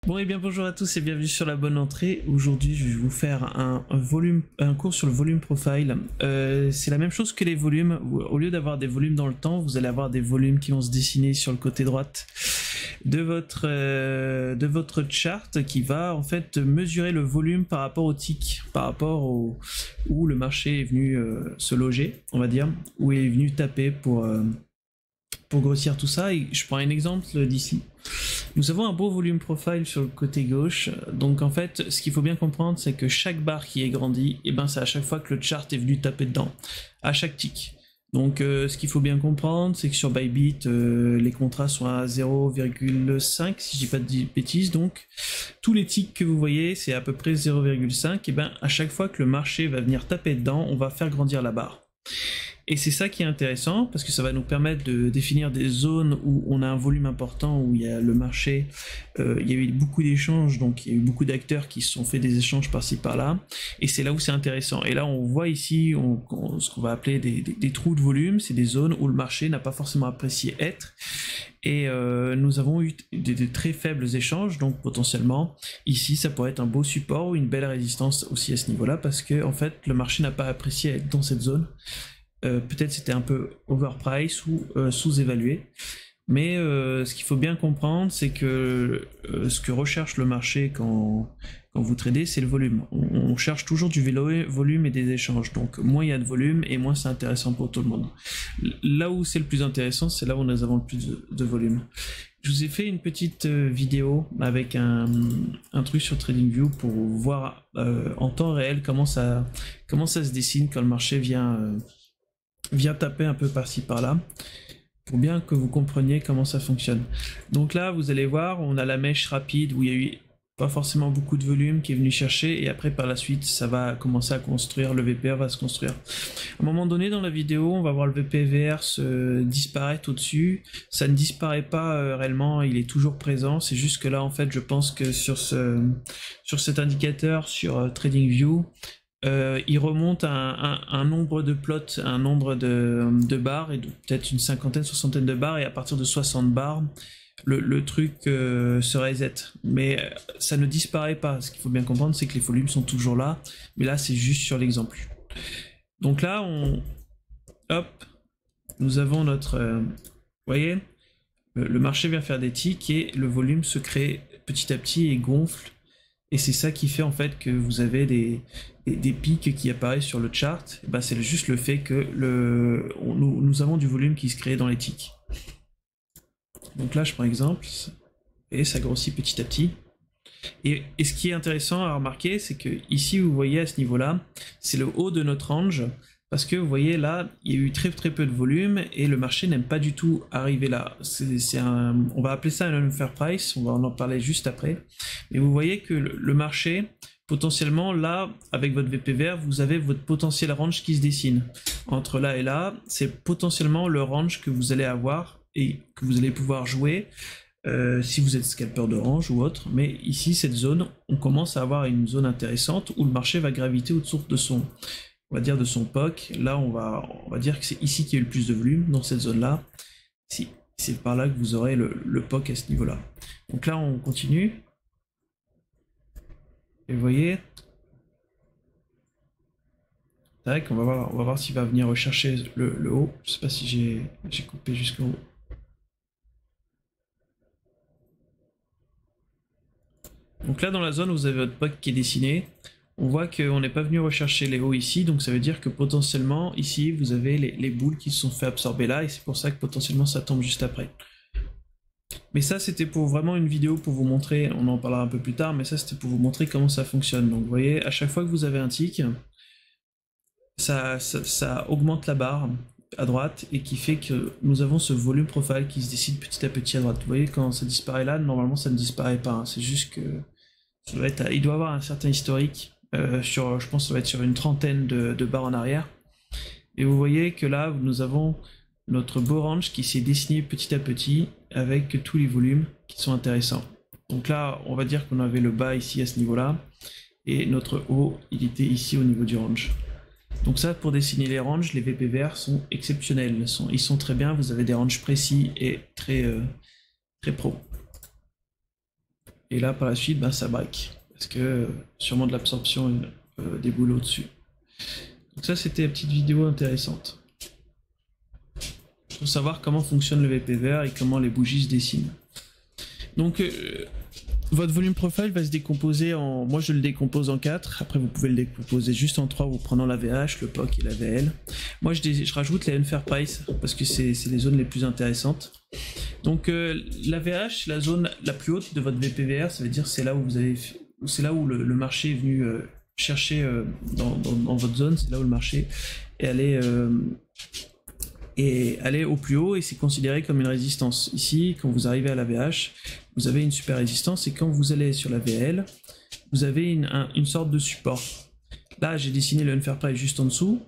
Bon et bien bonjour à tous et bienvenue sur la bonne entrée. Aujourd'hui je vais vous faire un cours sur le volume profile. C'est la même chose que les volumes. Au lieu d'avoir des volumes dans le temps, vous allez avoir des volumes qui vont se dessiner sur le côté droite de votre chart, qui va en fait mesurer le volume par rapport au tick, par rapport où le marché est venu se loger, on va dire, où il est venu taper pour grossir tout ça. Et je prends un exemple d'ici. Nous avons un beau volume profile sur le côté gauche, donc en fait ce qu'il faut bien comprendre, c'est que chaque barre qui est grandie, et ben c'est à chaque fois que le chart est venu taper dedans, à chaque tick. Donc ce qu'il faut bien comprendre, c'est que sur Bybit, les contrats sont à 0,5 si je dis pas de bêtises, donc tous les ticks que vous voyez c'est à peu près 0,5, et ben à chaque fois que le marché va venir taper dedans, on va faire grandir la barre. Et c'est ça qui est intéressant, parce que ça va nous permettre de définir des zones où on a un volume important, où il y a le marché, il y a eu beaucoup d'échanges, donc il y a eu beaucoup d'acteurs qui se sont fait des échanges par-ci par-là, et c'est là où c'est intéressant. Et là on voit ici ce qu'on va appeler des trous de volume, c'est des zones où le marché n'a pas forcément apprécié être, et nous avons eu des très faibles échanges, donc potentiellement ici ça pourrait être un beau support ou une belle résistance aussi à ce niveau-là, parce que en fait le marché n'a pas apprécié être dans cette zone. Peut-être c'était un peu overprice ou sous-évalué. Mais ce qu'il faut bien comprendre, c'est que ce que recherche le marché quand vous tradez, c'est le volume. On cherche toujours du volume et des échanges. Donc moins il y a de volume et moins c'est intéressant pour tout le monde. Là où c'est le plus intéressant, c'est là où nous avons le plus de volume. Je vous ai fait une petite vidéo avec un truc sur TradingView pour voir en temps réel comment ça se dessine quand le marché vient taper un peu par-ci par-là, pour bien que vous compreniez comment ça fonctionne. Donc là, vous allez voir, on a la mèche rapide où il y a eu pas forcément beaucoup de volume qui est venu chercher, et après par la suite, ça va commencer à construire, le VPR va se construire. À un moment donné dans la vidéo, on va voir le VPVR se disparaître au-dessus. Ça ne disparaît pas réellement, il est toujours présent, c'est juste que là, en fait, je pense que sur cet indicateur, sur TradingView, il remonte un nombre de plots, un nombre de barres, et peut-être une cinquantaine, soixantaine de barres, et à partir de 60 barres, le truc se reset. Mais ça ne disparaît pas. Ce qu'il faut bien comprendre, c'est que les volumes sont toujours là, mais là c'est juste sur l'exemple. Donc là, hop, nous avons notre... vous voyez, le marché vient faire des ticks et le volume se crée petit à petit et gonfle. Et c'est ça qui fait en fait que vous avez des pics qui apparaissent sur le chart. Ben, c'est juste le fait que nous avons du volume qui se crée dans les ticks. Donc là je prends exemple, et ça grossit petit à petit. Et ce qui est intéressant à remarquer, c'est que ici vous voyez à ce niveau-là, c'est le haut de notre range, parce que vous voyez là, il y a eu très peu de volume et le marché n'aime pas du tout arriver là. On va appeler ça un unfair price, on va en parler juste après. Mais vous voyez que le marché, potentiellement là, avec votre VPVR, vous avez votre potentiel range qui se dessine. Entre là et là, c'est potentiellement le range que vous allez avoir et que vous allez pouvoir jouer. Si vous êtes scalper de range ou autre, mais ici cette zone, on commence à avoir une zone intéressante où le marché va graviter autour de son, on va dire de son POC. Là on va dire que c'est ici qu'il y a eu le plus de volume, dans cette zone là. Si, c'est par là que vous aurez le POC à ce niveau là. Donc là on continue, et vous voyez, tac, on va voir s'il va venir rechercher le haut. Je sais pas si j'ai coupé jusqu'au haut. Donc là dans la zone vous avez votre POC qui est dessiné. On voit qu'on n'est pas venu rechercher les hauts ici, donc ça veut dire que potentiellement ici vous avez les boules qui se sont fait absorber là, et c'est pour ça que potentiellement ça tombe juste après. Mais ça c'était pour vraiment une vidéo pour vous montrer, on en parlera un peu plus tard, mais ça c'était pour vous montrer comment ça fonctionne. Donc vous voyez, à chaque fois que vous avez un tick, ça augmente la barre à droite, et qui fait que nous avons ce volume profile qui se décide petit à petit à droite. Vous voyez, quand ça disparaît là, normalement ça ne disparaît pas, hein. C'est juste que ça doit être, il doit avoir un certain historique, je pense que ça va être sur une trentaine de barres en arrière. Et vous voyez que là, nous avons notre beau range qui s'est dessiné petit à petit avec tous les volumes qui sont intéressants. Donc là, on va dire qu'on avait le bas ici à ce niveau-là, et notre haut, il était ici au niveau du range. Donc ça, pour dessiner les ranges, les VPVR sont exceptionnels, ils sont très bien, vous avez des ranges précis et très pro. et là par la suite bah, ça break parce que sûrement de l'absorption des boulots dessus. Donc ça c'était une petite vidéo intéressante pour savoir comment fonctionne le VPVR et comment les bougies se dessinent. Donc votre volume profile va se décomposer en... Moi je le décompose en 4, après vous pouvez le décomposer juste en 3 en prenant la VH, le POC et la VL. Moi je rajoute la Unfair Price parce que c'est les zones les plus intéressantes. Donc la VH, la zone la plus haute de votre VPVR, ça veut dire c'est là où vous avez... C'est là où le marché est venu chercher dans votre zone, c'est là où le marché est allé... et aller au plus haut et c'est considéré comme une résistance. Ici, quand vous arrivez à la VH, vous avez une super résistance et quand vous allez sur la VL, vous avez une sorte de support. Là, j'ai dessiné le Unfair Price juste en dessous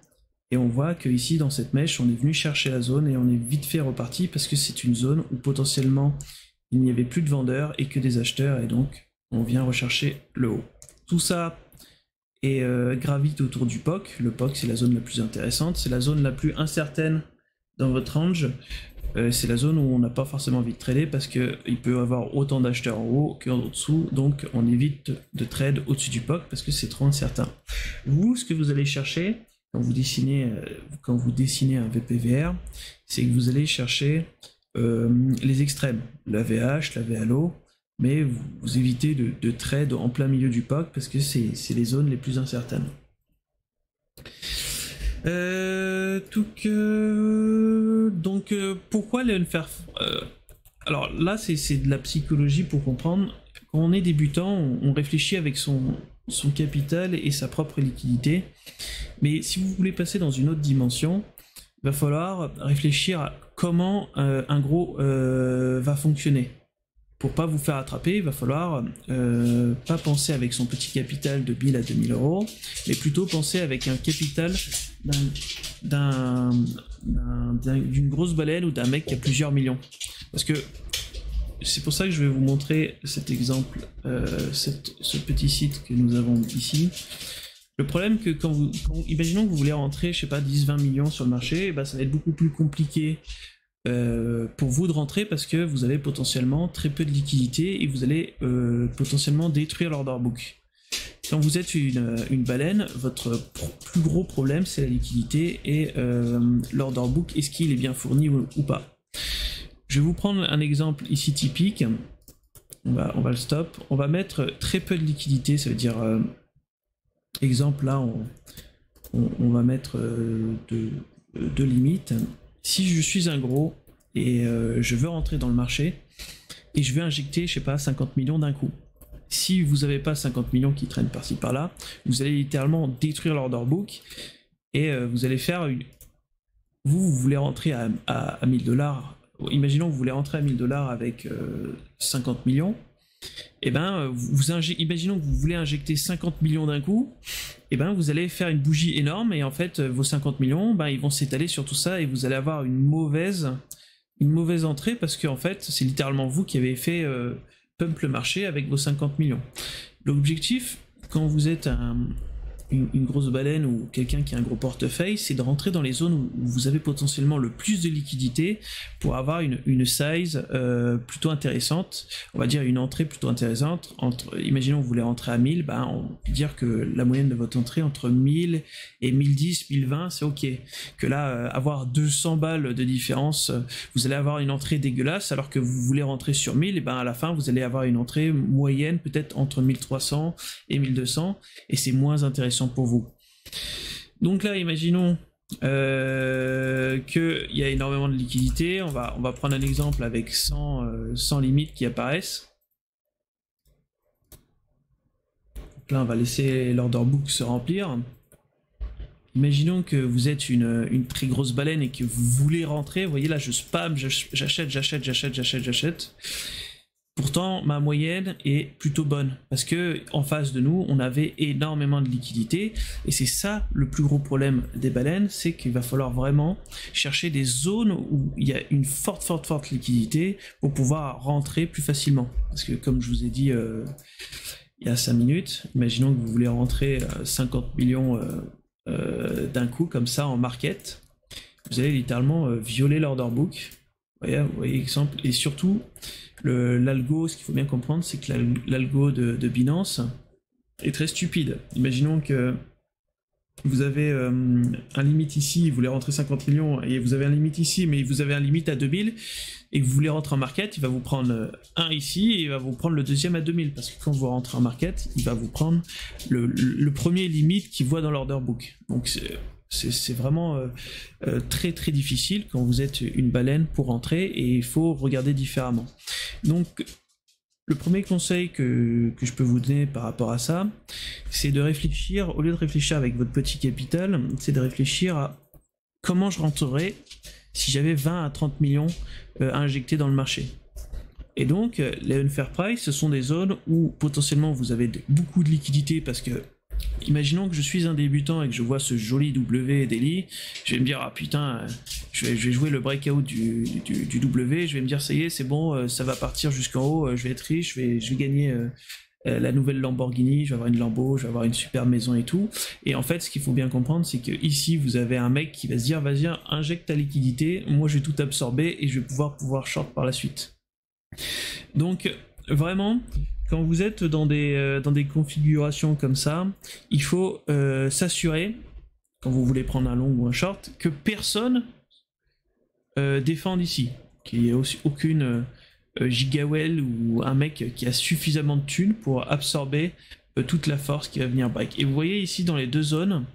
et on voit que ici, dans cette mèche, on est venu chercher la zone et on est vite fait reparti parce que c'est une zone où potentiellement il n'y avait plus de vendeurs et que des acheteurs et donc on vient rechercher le haut. Tout ça est gravite autour du POC. Le POC, c'est la zone la plus intéressante, c'est la zone la plus incertaine dans votre range, c'est la zone où on n'a pas forcément envie de trader parce qu'il peut y avoir autant d'acheteurs en haut qu'en dessous, donc on évite de trade au-dessus du POC parce que c'est trop incertain. Vous, ce que vous allez chercher quand vous dessinez un VPVR, c'est que vous allez chercher les extrêmes, la VH, la VLO, mais vous évitez de trade en plein milieu du POC parce que c'est les zones les plus incertaines. Donc pourquoi les unfair... alors là c'est de la psychologie pour comprendre. Quand on est débutant, on réfléchit avec son capital et sa propre liquidité. Mais si vous voulez passer dans une autre dimension, il va falloir réfléchir à comment un gros va fonctionner. Pour pas vous faire attraper, il va falloir pas penser avec son petit capital de 1000 à 2000 euros, mais plutôt penser avec un capital d'une grosse baleine ou d'un mec qui a plusieurs millions. Parce que c'est pour ça que je vais vous montrer cet exemple, ce petit site que nous avons ici. Le problème que imaginons que vous voulez rentrer, je sais pas, 10-20 millions sur le marché, bah, ça va être beaucoup plus compliqué pour vous de rentrer parce que vous avez potentiellement très peu de liquidité et vous allez potentiellement détruire l'order book. Quand vous êtes une baleine, votre plus gros problème c'est la liquidité et l'order book, est-ce qu'il est bien fourni ou pas. Je vais vous prendre un exemple ici typique, on va le stop, on va mettre très peu de liquidité, ça veut dire exemple là on va mettre deux limites. Si je suis un gros et je veux rentrer dans le marché et je veux injecter, je sais pas, 50 millions d'un coup. Si vous n'avez pas 50 millions qui traînent par-ci par-là, vous allez littéralement détruire l'order book et vous allez faire une... Vous voulez rentrer à 1000 $. Imaginons que vous voulez rentrer à 1000 $ avec 50 millions. Et ben, imaginons que vous voulez injecter 50 millions d'un coup, et ben vous allez faire une bougie énorme et en fait vos 50 millions, ben, ils vont s'étaler sur tout ça et vous allez avoir une mauvaise entrée parce que en fait c'est littéralement vous qui avez fait pump le marché avec vos 50 millions. L'objectif quand vous êtes une grosse baleine ou quelqu'un qui a un gros portefeuille, c'est de rentrer dans les zones où vous avez potentiellement le plus de liquidité pour avoir une size plutôt intéressante, on va dire une entrée plutôt intéressante. Imaginons que vous voulez rentrer à 1000, ben on peut dire que la moyenne de votre entrée entre 1000 et 1010, 1020, c'est ok. Que là, avoir 200 balles de différence, vous allez avoir une entrée dégueulasse, alors que vous voulez rentrer sur 1000, et ben à la fin vous allez avoir une entrée moyenne peut-être entre 1300 et 1200, et c'est moins intéressant pour vous. Donc là, imaginons qu'il y a énormément de liquidité. On va prendre un exemple avec 100 limites qui apparaissent. Donc là, on va laisser l'order book se remplir. Imaginons que vous êtes une très grosse baleine et que vous voulez rentrer. Vous voyez là, je spam, j'achète. Pourtant, ma moyenne est plutôt bonne parce que en face de nous, on avait énormément de liquidité et c'est ça le plus gros problème des baleines, c'est qu'il va falloir vraiment chercher des zones où il y a une forte liquidité pour pouvoir rentrer plus facilement. Parce que comme je vous ai dit il y a 5 minutes, imaginons que vous voulez rentrer 50 millions d'un coup comme ça en market, vous allez littéralement violer l'order book. Vous voyez exemple, et surtout l'algo, ce qu'il faut bien comprendre, c'est que l'algo de Binance est très stupide. Imaginons que vous avez un limite ici, vous voulez rentrer 50 millions, et vous avez un limite ici, mais vous avez un limite à 2000, et que vous voulez rentrer en market, il va vous prendre un ici, et il va vous prendre le deuxième à 2000, parce que quand vous rentrez en market, il va vous prendre le premier limite qu'il voit dans l'order book. Donc c'est vraiment très très difficile quand vous êtes une baleine pour rentrer, et il faut regarder différemment. Donc le premier conseil que je peux vous donner par rapport à ça, c'est de réfléchir, au lieu de réfléchir avec votre petit capital, c'est de réfléchir à comment je rentrerais si j'avais 20 à 30 millions à injecter dans le marché. Et donc, les unfair price, ce sont des zones où potentiellement vous avez beaucoup de liquidité parce que, imaginons que je suis un débutant et que je vois ce joli W daily, je vais me dire ah putain, je vais jouer le breakout du W, je vais me dire ça y est, c'est bon, ça va partir jusqu'en haut, je vais être riche, je vais gagner la nouvelle Lamborghini, je vais avoir une Lambo, je vais avoir une super maison et tout. Et en fait, ce qu'il faut bien comprendre, c'est que ici vous avez un mec qui va se dire vas-y, injecte ta liquidité, moi je vais tout absorber et je vais pouvoir short par la suite. Donc vraiment, quand vous êtes dans des configurations comme ça, il faut s'assurer, quand vous voulez prendre un long ou un short, que personne défende ici, qu'il n'y ait aussi aucune gigawell ou un mec qui a suffisamment de thunes pour absorber toute la force qui va venir break. Et vous voyez ici dans les deux zones,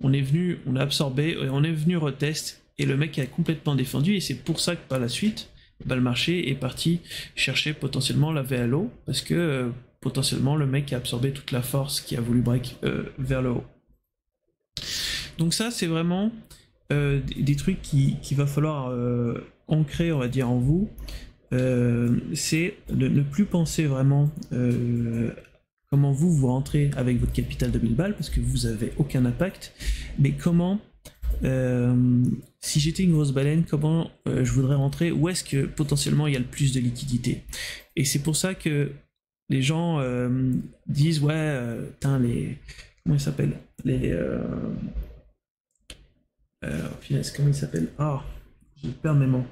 on a absorbé, on est venu retest, et le mec a complètement défendu, et c'est pour ça que par la suite, le marché est parti chercher potentiellement la VLO, parce que potentiellement le mec a absorbé toute la force qui a voulu break vers le haut. Donc ça, c'est vraiment des trucs qu'il va falloir ancrer, on va dire, en vous. C'est de ne plus penser vraiment comment vous rentrez avec votre capital de 1000 balles, parce que vous avez aucun impact, mais comment si j'étais une grosse baleine, comment je voudrais rentrer, où est-ce que potentiellement il y a le plus de liquidité. Et c'est pour ça que les gens disent ouais, comment ils s'appellent, finesse, comment ils s'appellent, je perds mes mots.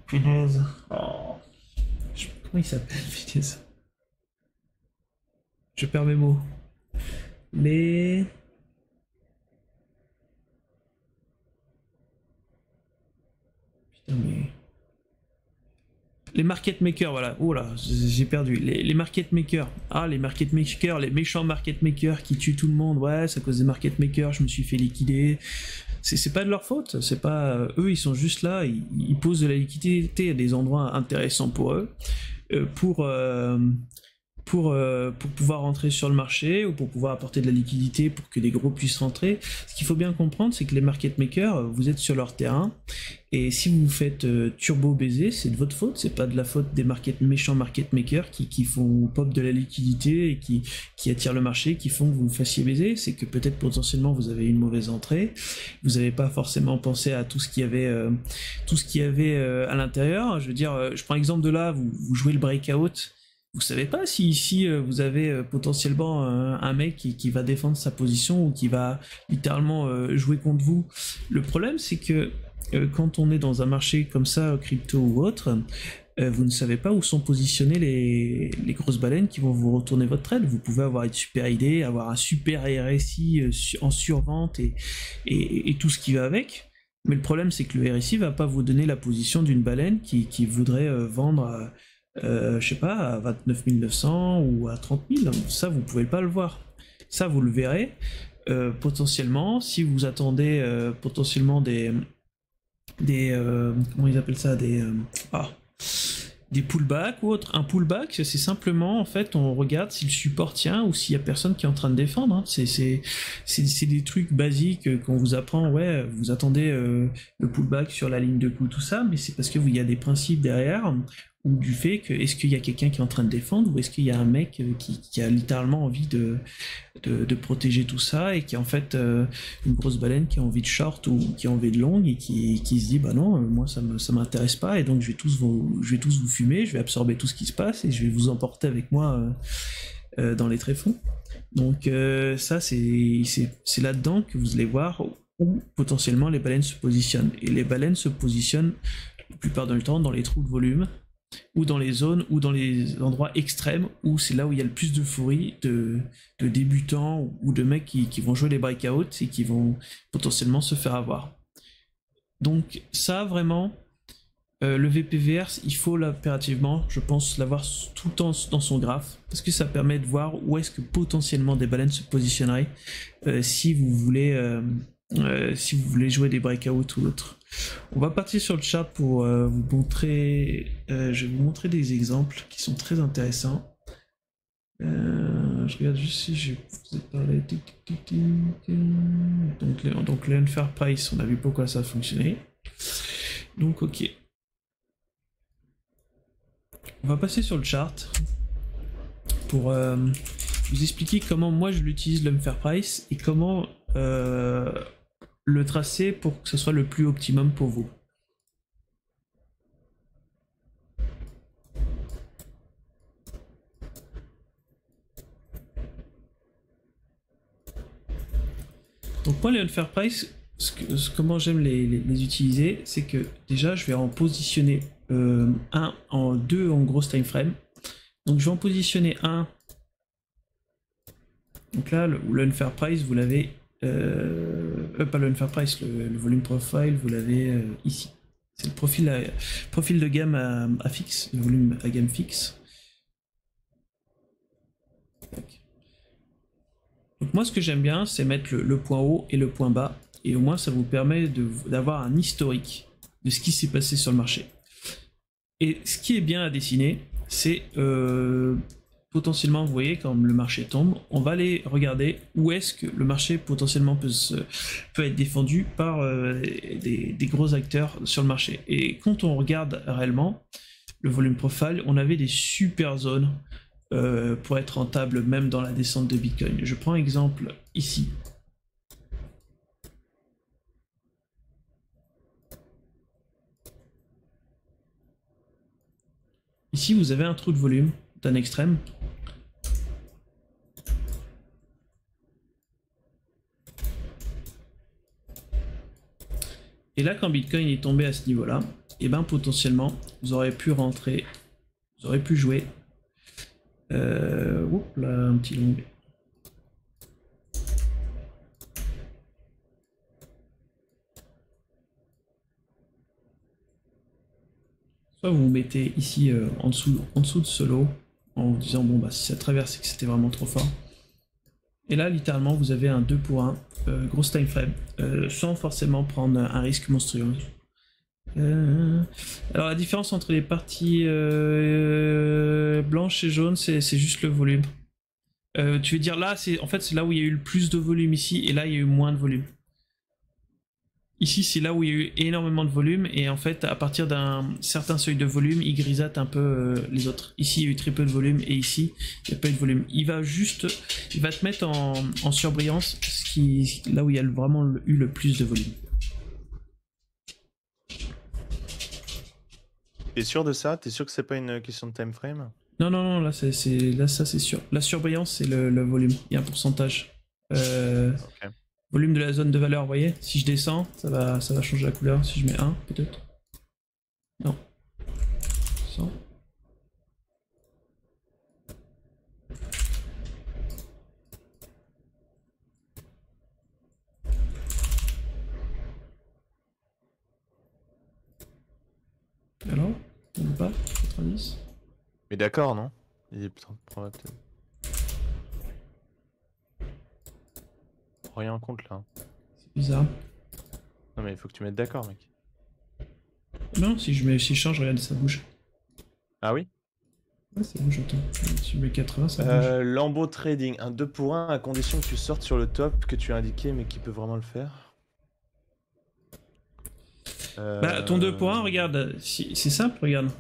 Punaise. Comment il s'appelle, finesse. Je perds mes mots. Les market makers, voilà. Oh là, j'ai perdu. Les market makers. Les market makers, les méchants market makers qui tuent tout le monde. Ouais, c'est à cause des market makers, je me suis fait liquider. C'est pas de leur faute. C'est pas eux, ils sont juste là. Ils posent de la liquidité à des endroits intéressants pour eux, pour pouvoir rentrer sur le marché ou pour pouvoir apporter de la liquidité pour que les gros puissent rentrer. Ce qu'il faut bien comprendre, c'est que les market makers, vous êtes sur leur terrain, et si vous vous faites turbo baiser, c'est de votre faute, c'est pas de la faute des méchants market makers qui font pop de la liquidité et qui attirent le marché, qui font que vous vous fassiez baiser. C'est que peut-être potentiellement vous avez une mauvaise entrée, vous n'avez pas forcément pensé à tout ce qu'il y avait à l'intérieur. Je veux dire, je prends l'exemple de là, vous jouez le breakout. Vous savez pas si ici vous avez potentiellement un mec qui va défendre sa position ou qui va littéralement jouer contre vous. Le problème, c'est que quand on est dans un marché comme ça, crypto ou autre, vous ne savez pas où sont positionnées les grosses baleines qui vont vous retourner votre trade. Vous pouvez avoir une super idée, avoir un super RSI en survente et tout ce qui va avec. Mais le problème, c'est que le RSI va pas vous donner la position d'une baleine qui voudrait vendre je sais pas, à 29 900 ou à 30 000, ça vous pouvez pas le voir. Ça vous le verrez potentiellement si vous attendez potentiellement des comment ils appellent ça, des pullbacks ou autre. Un pullback, c'est simplement, en fait, on regarde si le support tient ou s'il y a personne qui est en train de défendre. Hein. C'est des trucs basiques qu'on vous apprend. Ouais, vous attendez le pullback sur la ligne de coup, tout ça, mais c'est parce que il y a des principes derrière, ou du fait que est-ce qu'il y a quelqu'un qui est en train de défendre, ou est-ce qu'il y a un mec qui a littéralement envie de protéger tout ça, et qui est en fait une grosse baleine qui a envie de short ou qui a envie de long, et qui se dit bah non, moi ça m'intéresse pas, et donc je vais tous vous fumer, je vais absorber tout ce qui se passe et je vais vous emporter avec moi dans les tréfonds. Donc ça c'est là-dedans que vous allez voir où potentiellement les baleines se positionnent, et les baleines se positionnent la plupart du temps dans les trous de volume, ou dans les zones, ou dans les endroits extrêmes, où c'est là où il y a le plus d'euphorie de débutants ou de mecs qui vont jouer les breakouts et qui vont potentiellement se faire avoir. Donc ça, vraiment, le VPVR, il faut l'impérativement, je pense, l'avoir tout le temps dans son graphe, parce que ça permet de voir où est-ce que potentiellement des baleines se positionneraient si vous voulez jouer des breakouts ou autre. On va partir sur le chat pour vous montrer, je vais vous montrer des exemples qui sont très intéressants. Je regarde juste si je vous ai parlé. Donc le unfair price, on a vu pourquoi ça fonctionnait. Donc ok. On va passer sur le chart pour vous expliquer comment moi je l'utilise l'unfair price et comment le tracer pour que ce soit le plus optimum pour vous. Donc moi les unfair price, comment j'aime les utiliser, c'est que déjà je vais en positionner deux en grosse time frame. Donc je vais en positionner un. Donc là le unfair price vous l'avez, pas le unfair price, le volume profile vous l'avez ici. C'est le profil de gamme à fixe, le volume à gamme fixe. Donc moi ce que j'aime bien c'est mettre le point haut et le point bas et au moins ça vous permet d'avoir un historique de ce qui s'est passé sur le marché. Et ce qui est bien à dessiner c'est potentiellement, vous voyez, quand le marché tombe, on va aller regarder où est-ce que le marché potentiellement peut être défendu par des gros acteurs sur le marché. Et quand on regarde réellement le volume profile, on avait des super zones pour être rentable même dans la descente de Bitcoin. Je prends exemple ici. Ici, vous avez un trou de volume d'un extrême. Et là, quand Bitcoin est tombé à ce niveau-là, et ben potentiellement, vous aurez pu rentrer, vous aurez pu jouer. Oups, là, un petit long. Soit vous vous mettez ici en dessous de ce lot, en vous disant bon bah si ça traverse c'est que c'était vraiment trop fort. Et là littéralement vous avez un 2 pour 1, grosse time frame, sans forcément prendre un risque monstrueux. Alors la différence entre les parties blanches et jaunes c'est juste le volume. Tu veux dire là en fait c'est là où il y a eu le plus de volume ici et là il y a eu moins de volume. Ici, c'est là où il y a eu énormément de volume et en fait, à partir d'un certain seuil de volume, il grisate un peu les autres. Ici, il y a eu très peu de volume et ici, il n'y a pas eu de volume. Il va te mettre en surbrillance, là où il y a vraiment eu le plus de volume. T'es sûr de ça? T'es sûr que c'est pas une question de time frame? Non, non, non, là, ça c'est sûr. La surbrillance, c'est le volume. Il y a un pourcentage. Okay. Volume de la zone de valeur, vous voyez, si je descends, ça va changer la couleur. Si je mets 1, peut-être. Non. 100. Alors, on veut pas 90. Mais d'accord, non? Il est peut-être... Rien en compte là. C'est bizarre. Non mais il faut que tu mettes d'accord mec. Non, si je change, regarde, ça bouge. Ah oui? Ouais, ça bouge, attends. Si je mets 80, ça bouge. Lambeau Trading, un 2 pour 1 à condition que tu sortes sur le top que tu as indiqué, mais qui peut vraiment le faire? Bah, ton 2 pour 1, regarde, c'est simple, regarde.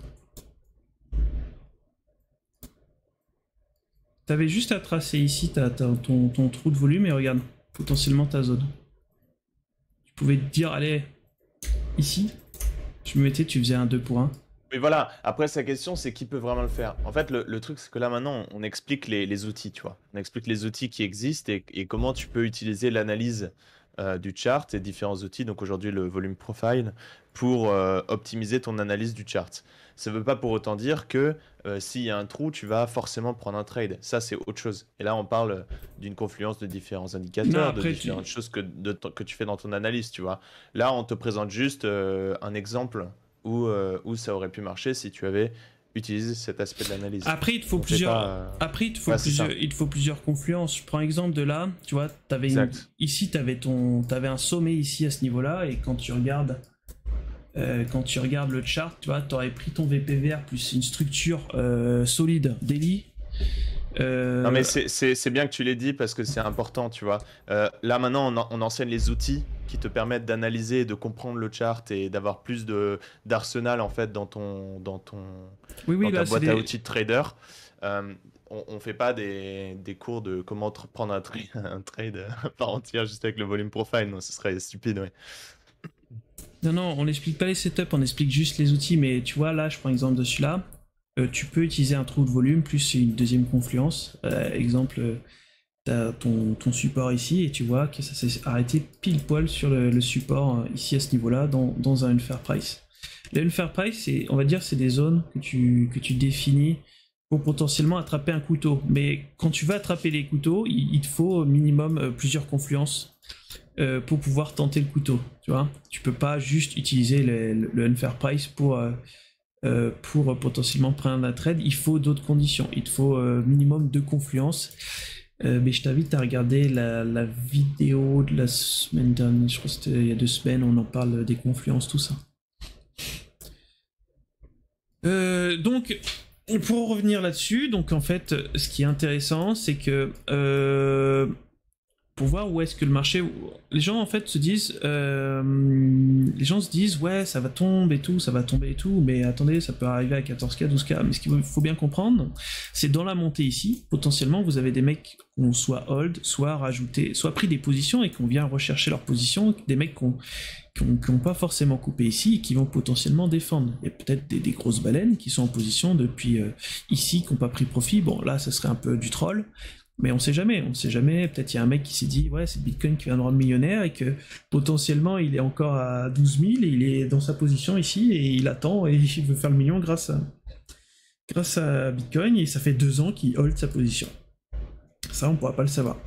T'avais juste à tracer ici ton trou de volume et regarde, potentiellement ta zone. Tu pouvais te dire, allez, ici, je me mettais, tu faisais un 2 pour 1. Mais voilà, après sa question c'est qui peut vraiment le faire. En fait le truc c'est que là maintenant on explique les outils, tu vois. On explique les outils qui existent et comment tu peux utiliser l'analyse du chart et différents outils, donc aujourd'hui le volume profile, pour optimiser ton analyse du chart. Ça ne veut pas pour autant dire que s'il y a un trou, tu vas forcément prendre un trade. Ça, c'est autre chose. Et là, on parle d'une confluence de différents indicateurs, de différentes choses que tu fais dans ton analyse, tu vois. Là, on te présente juste un exemple où ça aurait pu marcher si tu avais utilisé cet aspect de l'analyse. Après, il te faut plusieurs confluences. Je prends exemple de là, tu vois, ici, tu avais un sommet ici à ce niveau-là, et quand tu regardes le chart, tu vois, tu aurais pris ton VPVR plus une structure solide daily. Non mais c'est bien que tu l'aies dit parce que c'est important, tu vois. Là maintenant on enseigne les outils qui te permettent d'analyser et de comprendre le chart et d'avoir plus d'arsenal en fait dans ta boîte à outils de trader. On fait pas des cours de comment prendre un trade à part entière juste avec le volume profile, non, ce serait stupide, ouais. Non, on n'explique pas les setups, on explique juste les outils, mais tu vois, là, je prends exemple de celui-là, tu peux utiliser un trou de volume plus une deuxième confluence. Exemple, tu as ton support ici, et tu vois que ça s'est arrêté pile poil sur le support ici à ce niveau-là, dans un unfair price. Le unfair price, on va dire, c'est des zones que tu définis pour potentiellement attraper un couteau. Mais quand tu vas attraper les couteaux, il te faut au minimum plusieurs confluences pour pouvoir tenter le couteau, tu vois. Tu peux pas juste utiliser le unfair price pour potentiellement prendre un trade. Il faut d'autres conditions, il te faut minimum 2 confluences. Mais je t'invite à regarder la vidéo de la semaine dernière, je crois que c'était il y a 2 semaines, on en parle des confluences, tout ça. Donc pour revenir là-dessus, donc en fait ce qui est intéressant, c'est que pour voir où est-ce que le marché, les gens en fait se disent ouais, ça va tomber et tout, mais attendez, ça peut arriver à 14K, 12K. Mais ce qu'il faut bien comprendre, c'est dans la montée ici, potentiellement vous avez des mecs qui ont soit hold, soit rajouté, soit pris des positions et qui ont bien recherché leur position, des mecs qui n'ont pas forcément coupé ici et qui vont potentiellement défendre. Il y a peut-être des grosses baleines qui sont en position depuis ici, qui n'ont pas pris profit. Bon, là, ça serait un peu du troll. Mais on sait jamais, peut-être il y a un mec qui s'est dit ouais, c'est le Bitcoin qui vient de rendre millionnaire et que potentiellement il est encore à 12 000 et il est dans sa position ici et il attend et il veut faire le million grâce à Bitcoin, et ça fait 2 ans qu'il hold sa position. Ça, on pourra pas le savoir.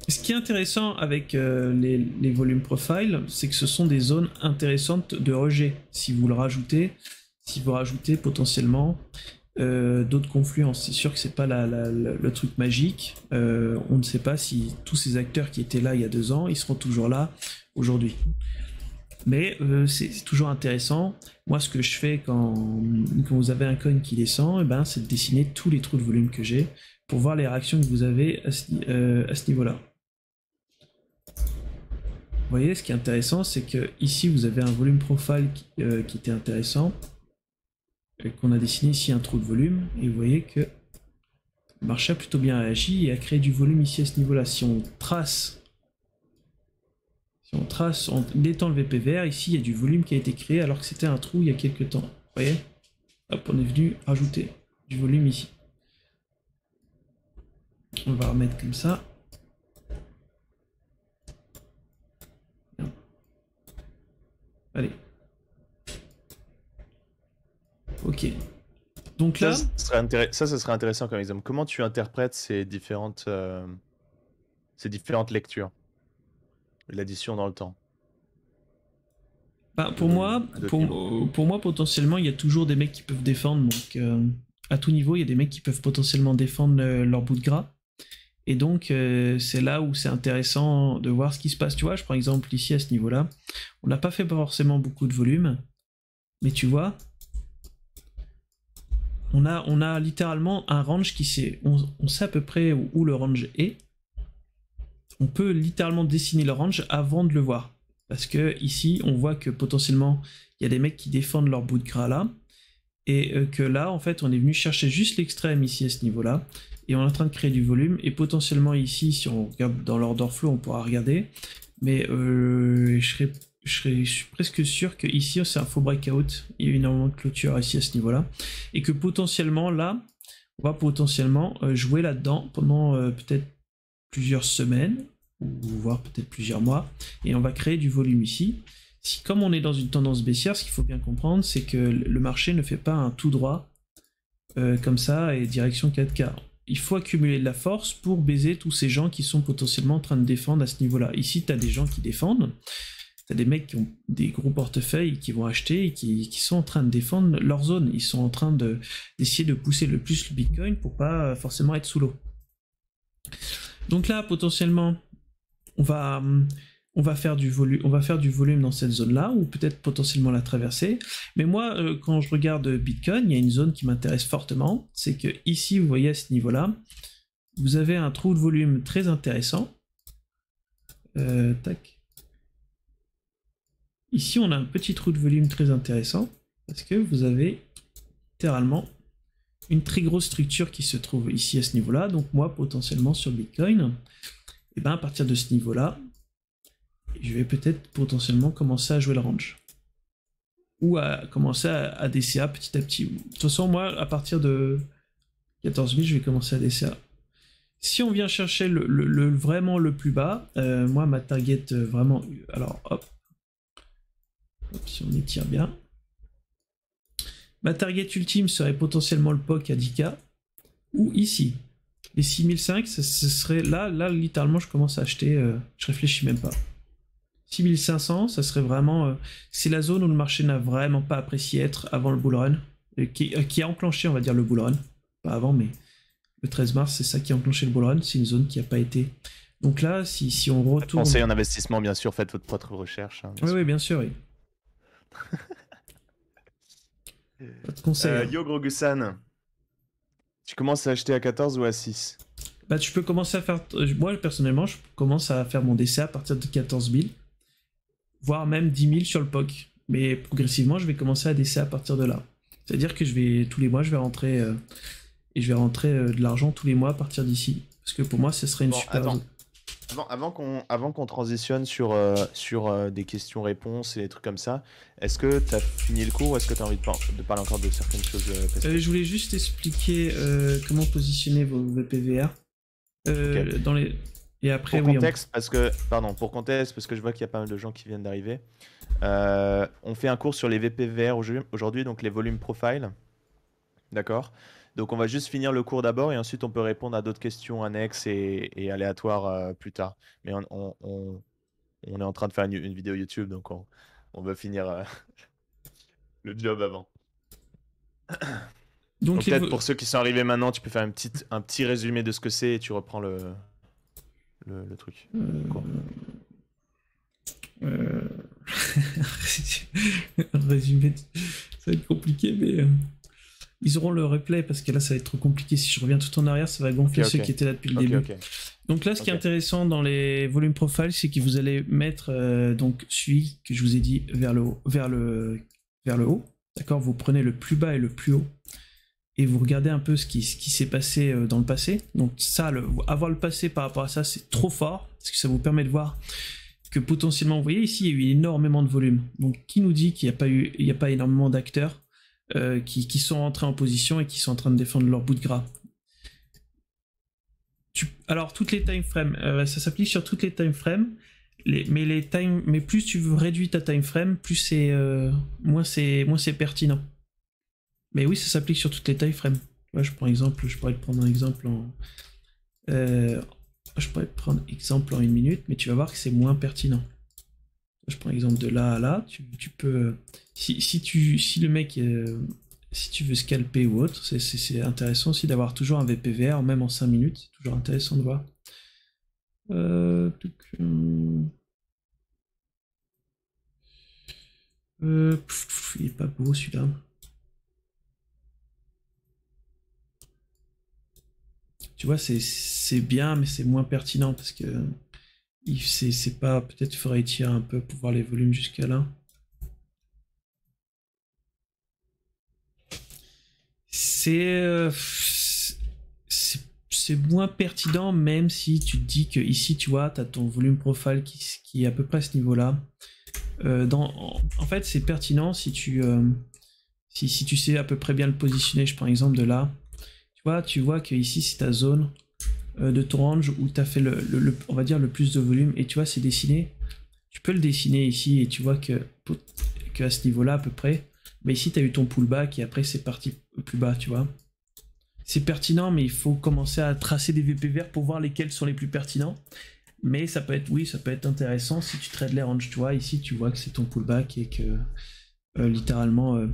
Ce qui est intéressant avec les volumes profile, c'est que ce sont des zones intéressantes de rejet. Si vous rajoutez potentiellement d'autres confluences. C'est sûr que c'est pas le truc magique. On ne sait pas si tous ces acteurs qui étaient là il y a 2 ans, ils seront toujours là aujourd'hui. Mais c'est toujours intéressant. Moi, ce que je fais quand vous avez un coin qui descend, c'est de dessiner tous les trous de volume que j'ai pour voir les réactions que vous avez à ce niveau-là. Vous voyez, ce qui est intéressant, c'est que ici vous avez un volume profile qui était intéressant, qu'on a dessiné ici un trou de volume, et vous voyez que le marché a plutôt bien réagi et a créé du volume ici à ce niveau-là. Si on trace, on étend le VPVR, ici il y a du volume qui a été créé alors que c'était un trou il y a quelques temps. Vous voyez, hop, on est venu rajouter du volume ici. On va remettre comme ça. Allez. Ok. Donc là... Ça serait intéressant comme exemple. Comment tu interprètes ces différentes lectures? L'addition dans le temps. Pour moi, potentiellement, il y a toujours des mecs qui peuvent défendre. Donc, à tout niveau, il y a des mecs qui peuvent potentiellement défendre leur bout de gras. Et donc, c'est là où c'est intéressant de voir ce qui se passe. Tu vois, je prends exemple ici à ce niveau-là. On n'a pas fait forcément beaucoup de volume. Mais tu vois... On a littéralement un range qui sait, on sait à peu près où le range est. On peut littéralement dessiner le range avant de le voir. Parce que ici, on voit que potentiellement, il y a des mecs qui défendent leur bout de gras là. Et que là, en fait, on est venu chercher juste l'extrême ici à ce niveau-là. Et on est en train de créer du volume. Et potentiellement ici, si on regarde dans l'order flow, on pourra regarder. Mais je suis presque sûr que ici c'est un faux breakout, il y a énormément de clôture ici à ce niveau là, et que potentiellement là on va potentiellement jouer là dedans pendant peut-être plusieurs semaines, ou voire peut-être plusieurs mois, et on va créer du volume ici. Si, comme on est dans une tendance baissière, ce qu'il faut bien comprendre, c'est que le marché ne fait pas un tout droit comme ça et direction 4K. Il faut accumuler de la force pour baiser tous ces gens qui sont potentiellement en train de défendre à ce niveau-là. Ici, tu as des gens qui défendent, tu as des mecs qui ont des gros portefeuilles qui vont acheter et qui sont en train de défendre leur zone. Ils sont en train d'essayer de pousser le plus le Bitcoin pour pas forcément être sous l'eau. Donc là, potentiellement, on va faire du volume dans cette zone-là, ou peut-être potentiellement la traverser. Mais moi, quand je regarde Bitcoin, il y a une zone qui m'intéresse fortement. C'est que ici, vous voyez à ce niveau-là, vous avez un trou de volume très intéressant. Tac. Ici, on a un petit trou de volume très intéressant, parce que vous avez littéralement une très grosse structure qui se trouve ici à ce niveau-là. Donc moi, potentiellement sur Bitcoin, et ben à partir de ce niveau-là, je vais peut-être potentiellement commencer à jouer le range. Ou à commencer à DCA petit à petit. De toute façon, moi, à partir de 14 000, je vais commencer à DCA. Si on vient chercher vraiment le plus bas, moi, ma target vraiment... Alors, hop, si on étire bien. Ma target ultime serait potentiellement le POC à 10K. Ou ici. Les 6005, ce serait... Là, littéralement, je commence à acheter... je réfléchis même pas. 6500, ça serait vraiment... c'est la zone où le marché n'a vraiment pas apprécié être avant le bull run. Qui a enclenché, on va dire, le bull run. Pas avant, mais le 13 mars, c'est ça qui a enclenché le bull run. C'est une zone qui n'a pas été... Donc là, si on retourne... Conseil en investissement, bien sûr, faites votre propre recherche. Hein, oui, bien sûr, oui. Pas de conseil. Yo Grogusan, tu commences à acheter à 14 ou à 6? Bah, tu peux commencer à faire... Moi, personnellement, je commence à faire mon DCA à partir de 14 000. Voire même 10 000 sur le POC. Mais progressivement, je vais commencer à DCA à partir de là. C'est-à-dire que tous les mois, je vais rentrer... et je vais rentrer de l'argent tous les mois à partir d'ici. Parce que pour moi, ce serait une super zone. Avant qu'on transitionne sur des questions-réponses et des trucs comme ça, est-ce que tu as fini le cours ou est-ce que tu as envie de parler encore de certaines choses je voulais juste expliquer comment positionner vos VPVR dans les... Et après, pour contexte, parce que je vois qu'il y a pas mal de gens qui viennent d'arriver. On fait un cours sur les VPVR aujourd'hui, donc les volumes profile. D'accord? Donc on va juste finir le cours d'abord et ensuite on peut répondre à d'autres questions annexes et aléatoires plus tard. Mais on est en train de faire une vidéo YouTube, donc on veut finir le job avant. Donc peut-être pour ceux qui sont arrivés maintenant, tu peux faire un petit résumé de ce que c'est et tu reprends le truc. Résumé, ça va être compliqué, mais... Ils auront le replay parce que là ça va être trop compliqué. Si je reviens tout en arrière, ça va gonfler ceux qui étaient là depuis le début. Donc là, ce qui est intéressant dans les volumes profile, c'est que vous allez mettre donc celui que je vous ai dit vers le haut. D'accord, vous prenez le plus bas et le plus haut et vous regardez un peu ce qui s'est passé dans le passé. Donc ça, avoir le passé par rapport à ça, c'est trop fort parce que ça vous permet de voir que potentiellement, vous voyez ici, il y a eu énormément de volume. Donc qui nous dit qu'il n'y a pas énormément d'acteurs qui sont entrés en position et qui sont en train de défendre leur bout de gras. Alors toutes les time frames, ça s'applique sur toutes les time frames, mais plus tu réduis ta time frame, plus moins c'est pertinent. Mais oui, ça s'applique sur toutes les time frames. Ouais, je pourrais te prendre un exemple en 1 minute, mais tu vas voir que c'est moins pertinent. Je prends l'exemple de là à là, tu peux... Si le mec... si tu veux scalper ou autre, c'est intéressant aussi d'avoir toujours un VPVR, même en 5 minutes, c'est toujours intéressant de voir. Il est pas beau celui-là. Tu vois, c'est bien, mais c'est moins pertinent parce que... c'est pas... Peut-être qu'il faudrait étirer un peu pour voir les volumes jusqu'à là. C'est moins pertinent, même si tu te dis que ici, tu vois, tu as ton volume profile qui est à peu près à ce niveau-là. En fait, c'est pertinent si tu sais à peu près bien le positionner. Je prends l'exemple de là. Tu vois que ici, c'est ta zone de ton range où tu as fait on va dire le plus de volume. Et tu vois, c'est dessiné. Tu peux le dessiner ici et tu vois que à ce niveau-là à peu près. Mais ici, tu as eu ton pullback et après, c'est parti plus bas, tu vois. C'est pertinent, mais il faut commencer à tracer des VP verts pour voir lesquels sont les plus pertinents. Mais ça peut être, oui, ça peut être intéressant si tu trades les ranges. Tu vois, ici, tu vois que c'est ton pullback et que littéralement,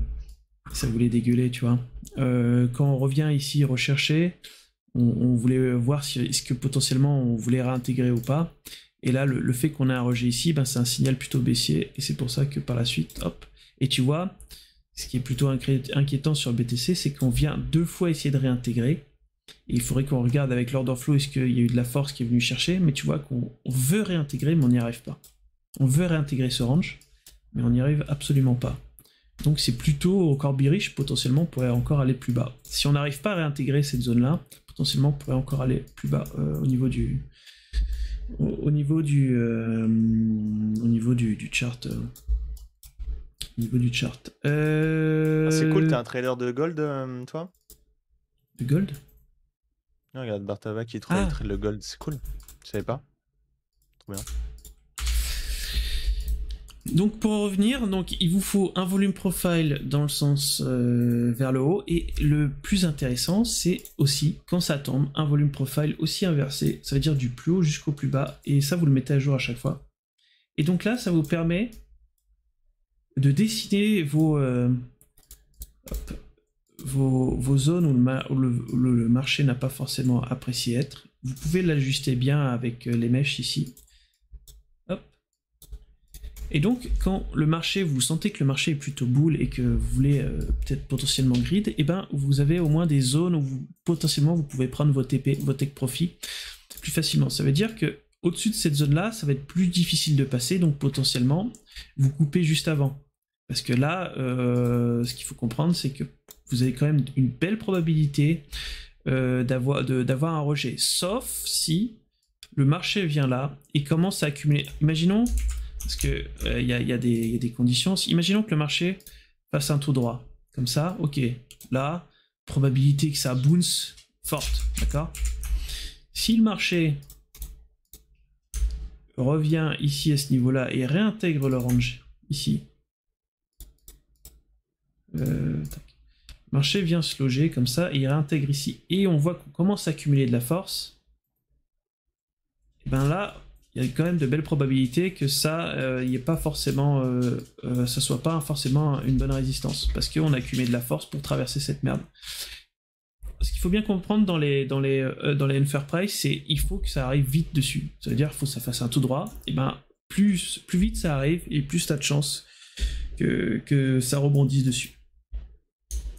ça voulait dégueuler, tu vois. Quand on revient ici rechercher, on voulait voir si est-ce que potentiellement on voulait réintégrer ou pas. Et là, le fait qu'on ait un rejet ici, ben, c'est un signal plutôt baissier. Et c'est pour ça que par la suite, hop. Et tu vois, ce qui est plutôt inquiétant sur le BTC, c'est qu'on vient 2 fois essayer de réintégrer. Et il faudrait qu'on regarde avec l'order flow, est-ce qu'il y a eu de la force qui est venue chercher. Mais tu vois qu'on veut réintégrer, mais on n'y arrive pas. On veut réintégrer ce range, mais on n'y arrive absolument pas. Donc c'est plutôt encore bearish, potentiellement on pourrait encore aller plus bas. Si on n'arrive pas à réintégrer cette zone-là, potentiellement on pourrait encore aller plus bas au niveau du chart. Au niveau du chart. C'est cool, t'es un trader de gold, toi? De gold? Non, regarde, Bartava qui trade le gold, c'est cool. Tu savais pas? Trop bien. Donc pour en revenir, donc il vous faut un volume profile dans le sens vers le haut, et le plus intéressant c'est aussi quand ça tombe un volume profile aussi inversé, ça veut dire du plus haut jusqu'au plus bas, et ça vous le mettez à jour à chaque fois. Et donc là ça vous permet de dessiner vos zones où le marché n'a pas forcément apprécié être. Vous pouvez l'ajuster bien avec les mèches ici. Et donc, quand le marché, vous sentez que le marché est plutôt bull et que vous voulez peut-être potentiellement grid, et ben vous avez au moins des zones où potentiellement vous pouvez prendre vos TP, vos take profit plus facilement. Ça veut dire que au-dessus de cette zone-là, ça va être plus difficile de passer, donc potentiellement vous coupez juste avant. Parce que là, ce qu'il faut comprendre, c'est que vous avez quand même une belle probabilité d'avoir un rejet, sauf si le marché vient là et commence à accumuler. Imaginons. Parce que y a des conditions. Imaginons que le marché fasse un tout droit. Comme ça, ok. Là, probabilité que ça bounce forte. D'accord? Si le marché revient ici à ce niveau-là et réintègre le range ici. Le marché vient se loger comme ça et il réintègre ici. Et on voit qu'on commence à accumuler de la force. Et ben là, il y a quand même de belles probabilités que ça, pas forcément, ça soit pas forcément une bonne résistance, parce qu'on a accumulé de la force pour traverser cette merde. Ce qu'il faut bien comprendre dans les unfair price, c'est il faut que ça arrive vite dessus. Ça veut dire qu'il faut que ça fasse un tout droit. Et ben plus vite ça arrive et plus t'as de chance que ça rebondisse dessus.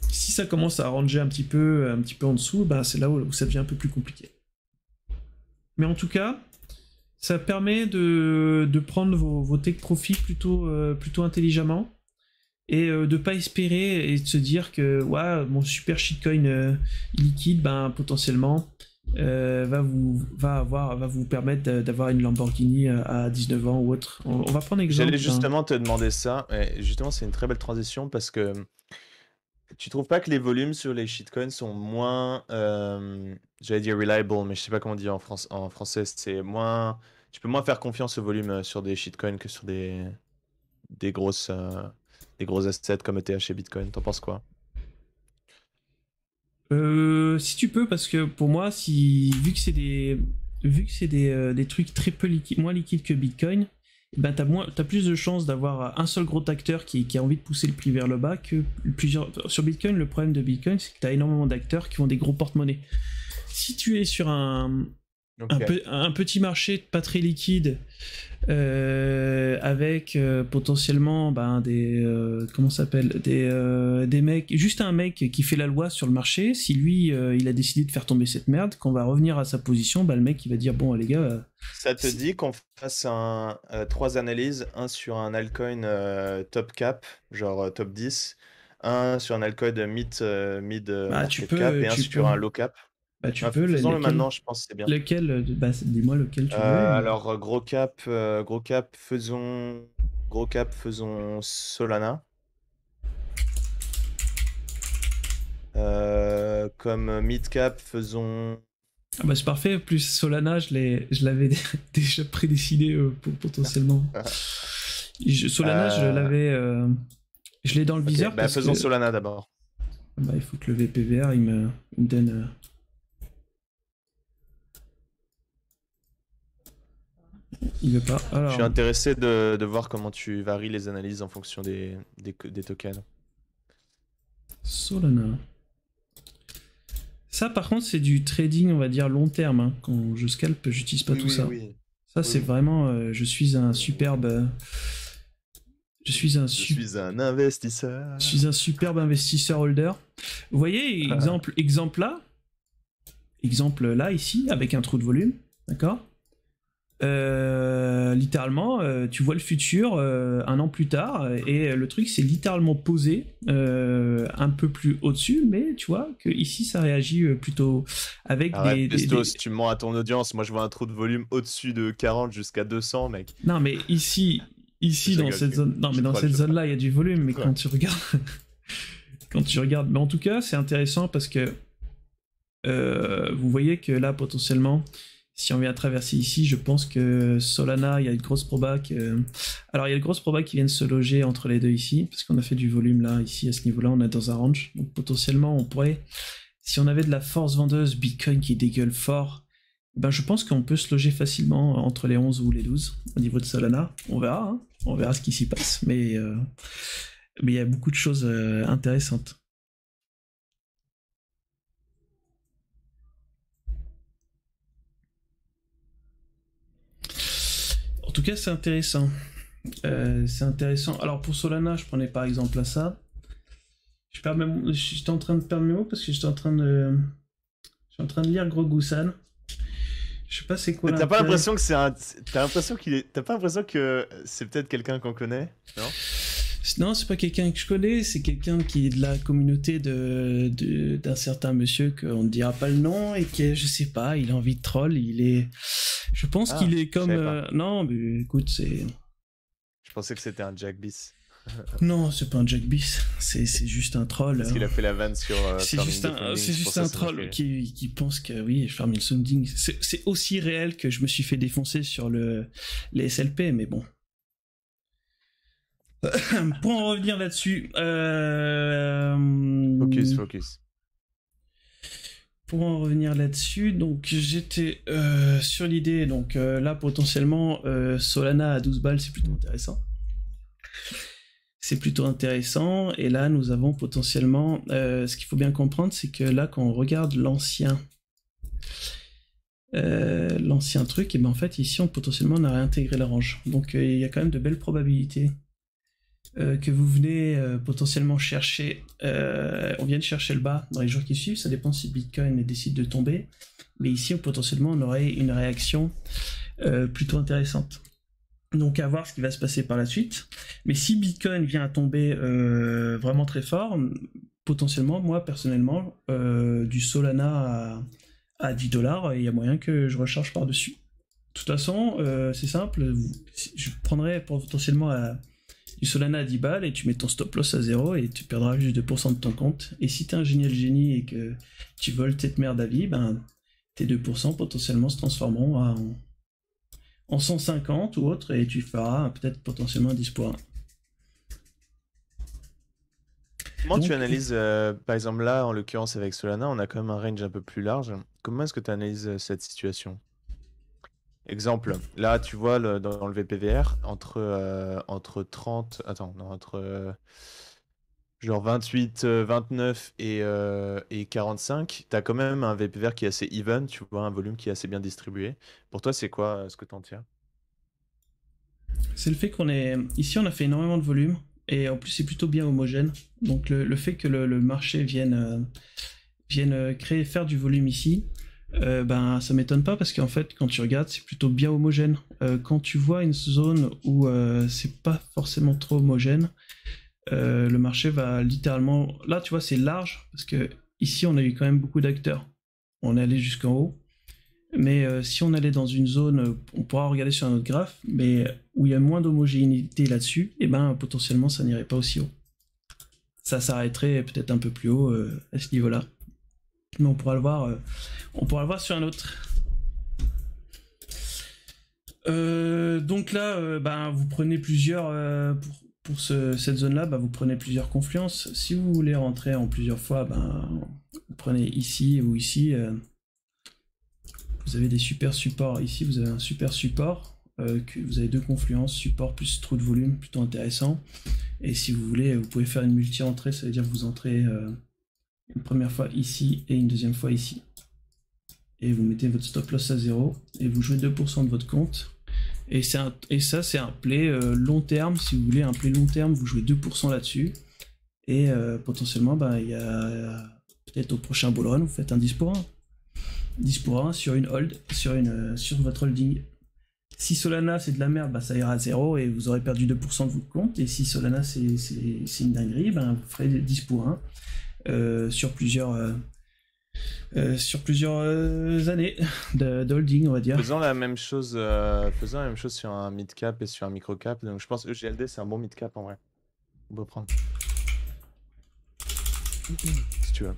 Si ça commence à ranger un petit peu en dessous, ben c'est là où ça devient un peu plus compliqué. Mais en tout cas, ça permet de prendre vos take profit plutôt intelligemment et de pas espérer et de se dire que ouais, mon super shitcoin liquide, ben potentiellement va vous permettre d'avoir une Lamborghini à 19 ans ou autre. On va prendre exemple. J'allais justement te demander ça, et justement c'est une très belle transition parce que tu trouves pas que les volumes sur les shitcoins sont moins, j'allais dire reliable, mais je sais pas comment dire en français, c'est moins, tu peux moins faire confiance au volume sur des shitcoins que sur des grosses assets comme ETH et Bitcoin. T'en penses quoi? Si tu peux, parce que pour moi, vu que c'est des trucs très peu moins liquides que Bitcoin, ben t'as plus de chances d'avoir un seul gros acteur qui a envie de pousser le prix vers le bas que plusieurs. Sur Bitcoin, le problème de Bitcoin, c'est que t'as énormément d'acteurs qui ont des gros porte-monnaies. Si tu es sur un petit marché pas très liquide, avec potentiellement des mecs, juste un mec qui fait la loi sur le marché, si lui il a décidé de faire tomber cette merde, qu'on va revenir à sa position, le mec il va dire bon les gars, ça te dit qu'on fasse 3 analyses, un sur un altcoin top cap, genre top 10, un sur un altcoin mid market cap et un sur un low cap. Bah tu peux. Faisons-le maintenant, je pense que c'est bien. Lequel? Dis-moi lequel tu veux. Alors gros cap, faisons Solana. Comme mid cap, faisons Ah bah c'est parfait, plus Solana, je l'avais déjà prédécidé pour potentiellement. Solana, je l'ai dans le viseur. Ok, bah parce faisons que Solana d'abord. bah, il faut que le VPVR il me donne. Il veut pas. Alors, Je suis intéressé de voir comment tu varies les analyses en fonction des tokens. Solana. Ça, par contre, c'est du trading, on va dire long terme. Hein. Quand je scalpe, j'utilise pas tout ça. Oui. Ça, c'est vraiment. Je suis un superbe. Je suis un investisseur. Je suis un superbe investisseur holder. Vous voyez, exemple là, ici, avec un trou de volume. D'accord. Littéralement, tu vois le futur un an plus tard, et le truc c'est littéralement posé un peu plus au-dessus, mais tu vois que ici ça réagit plutôt avec Pestos, tu mens à ton audience. Moi je vois un trou de volume au-dessus de 40 jusqu'à 200, mec. Non, mais ici dans cette zone, non mais dans cette zone là il y a du volume, mais quand tu regardes, mais en tout cas c'est intéressant parce que vous voyez que là potentiellement. Si on vient traverser ici, je pense que Solana, il y a une grosse proba alors il y a une grosse proba qui viennent se loger entre les deux ici, parce qu'on a fait du volume là, ici, à ce niveau-là, on est dans un range. Donc potentiellement, on pourrait, si on avait de la force vendeuse, Bitcoin qui dégueule fort, ben je pense qu'on peut se loger facilement entre les 11 ou les 12 au niveau de Solana. On verra, hein, on verra ce qui s'y passe, mais il y a beaucoup de choses intéressantes. En tout cas, c'est intéressant. Alors pour Solana, je prenais par exemple à ça. J'étais en train de perdre mes mots parce que j'étais en train de lire Grogusan. Je sais pas c'est quoi. T'as pas l'impression que T'as pas l'impression que c'est peut-être quelqu'un qu'on connaît, non? Non, c'est pas quelqu'un que je connais, c'est quelqu'un qui est de la communauté d'un certain monsieur qu'on ne dira pas le nom et qui est, je sais pas, il a envie de troll, je pense qu'il est comme... non, mais écoute, c'est... Je pensais que c'était un Jack Bis. Non, c'est pas un Jack Bis, c'est juste un troll. Parce qu'il a fait la vanne sur... c'est juste un troll qui pense que oui, Farming Sounding, c'est aussi réel que je me suis fait défoncer sur les SLP, mais bon. Pour en revenir là-dessus... Focus. Pour en revenir là-dessus, donc j'étais sur l'idée, donc là potentiellement Solana à 12 balles, c'est plutôt intéressant. Et là nous avons potentiellement, ce qu'il faut bien comprendre, c'est que là quand on regarde l'ancien truc, et ben en fait ici potentiellement on a réintégré la range. Donc il y a quand même de belles probabilités que vous venez potentiellement chercher, on vient de chercher le bas dans les jours qui suivent, ça dépend si Bitcoin décide de tomber, mais ici potentiellement on aurait une réaction plutôt intéressante. Donc à voir ce qui va se passer par la suite, mais si Bitcoin vient à tomber vraiment très fort, potentiellement moi personnellement du Solana à 10$, il y a moyen que je recharge par dessus. De toute façon c'est simple, je prendrais potentiellement du Solana à 10 balles et tu mets ton stop loss à 0 et tu perdras juste 2% de ton compte. Et si t'es un génie et que tu voles cette merde à vie, ben tes 2% potentiellement se transformeront en 150 ou autre et tu feras peut-être potentiellement 10 pour 1. Comment tu analyses, par exemple là, en l'occurrence avec Solana, on a quand même un range un peu plus large. Comment est-ce que tu analyses cette situation? Exemple, là tu vois dans le VPVR entre 30, attends, non, genre 28, 29 et 45, t'as quand même un VPVR qui est assez even, tu vois, un volume qui est assez bien distribué. Pour toi, c'est quoi ce que t'en tires? C'est le fait ici on a fait énormément de volume et en plus c'est plutôt bien homogène. Donc le fait que le marché vienne faire du volume ici, ben ça m'étonne pas parce qu'en fait quand tu regardes c'est plutôt bien homogène. Quand tu vois une zone où c'est pas forcément trop homogène, le marché va littéralement, là tu vois c'est large parce que ici on a eu quand même beaucoup d'acteurs, on est allé jusqu'en haut, mais si on allait dans une zone, on pourra regarder sur un autre graphe, mais où il y a moins d'homogénéité là-dessus, et ben potentiellement ça n'irait pas aussi haut, ça s'arrêterait peut-être un peu plus haut à ce niveau-là. Mais on pourra le voir, On pourra le voir sur un autre. Donc là, vous prenez plusieurs pour cette zone-là, vous prenez plusieurs confluences. Si vous voulez rentrer en plusieurs fois, vous prenez ici ou ici. Vous avez des super supports. Ici, vous avez un super support. Vous avez deux confluences, support plus trou de volume, plutôt intéressant. Et si vous voulez, vous pouvez faire une multi-entrée, ça veut dire que vous entrez une première fois ici et une deuxième fois ici. Et vous mettez votre stop loss à 0 et vous jouez 2% de votre compte. Et ça, c'est un play long terme. Si vous voulez un play long terme, vous jouez 2% là-dessus. Et potentiellement, il y a peut-être au prochain bull run, vous faites un 10 pour 1. 10 pour 1 sur une hold, sur votre holding. Si Solana c'est de la merde, ça ira à 0 et vous aurez perdu 2% de votre compte. Et si Solana c'est une dinguerie, vous ferez 10 pour 1 sur plusieurs années de holding, on va dire. Faisons la même chose sur un mid cap et sur un micro cap. Donc je pense que EGLD c'est un bon mid cap en vrai. On peut prendre. Si tu veux.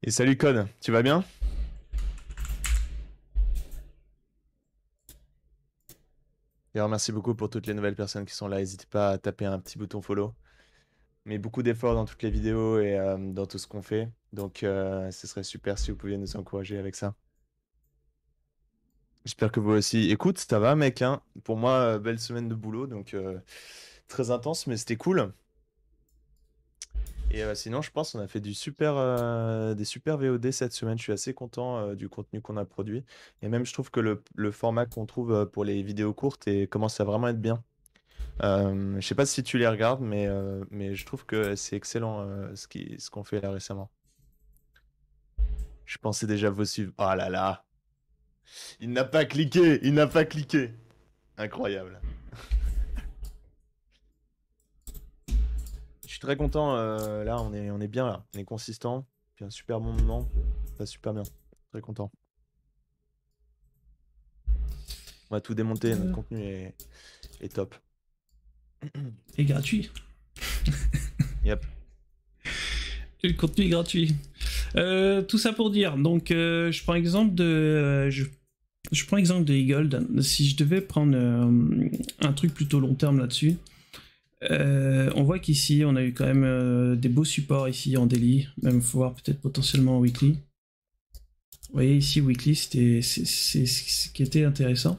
Et salut Code, tu vas bien? Et merci beaucoup pour toutes les nouvelles personnes qui sont là. N'hésitez pas à taper un petit bouton follow. Mais beaucoup d'efforts dans toutes les vidéos et dans tout ce qu'on fait. Donc ce serait super si vous pouviez nous encourager avec ça. J'espère que vous aussi. Écoute, ça va mec, hein? Pour moi, belle semaine de boulot, donc très intense, mais c'était cool. Et sinon, je pense qu'on a fait des super VOD cette semaine. Je suis assez content du contenu qu'on a produit. Et même, je trouve que le format qu'on trouve pour les vidéos courtes commence à vraiment être bien. Je sais pas si tu les regardes, mais je trouve que c'est excellent ce qu'on fait là récemment. Je pensais déjà vous suivre. Oh là là! Il n'a pas cliqué! Il n'a pas cliqué! Incroyable. Je suis très content. Là, on est bien là. On est consistant. Puis un super bon moment. Ça super bien. Très content. On va tout démonter. Notre contenu est top. Et gratuit. Yep. Le contenu est gratuit. Tout ça pour dire. Donc, je prends exemple de. Je prends exemple de Eagle. Si je devais prendre un truc plutôt long terme là-dessus. On voit qu'ici on a eu quand même des beaux supports ici en daily, même faut voir peut-être potentiellement en weekly. Vous voyez ici weekly c'est ce qui était intéressant.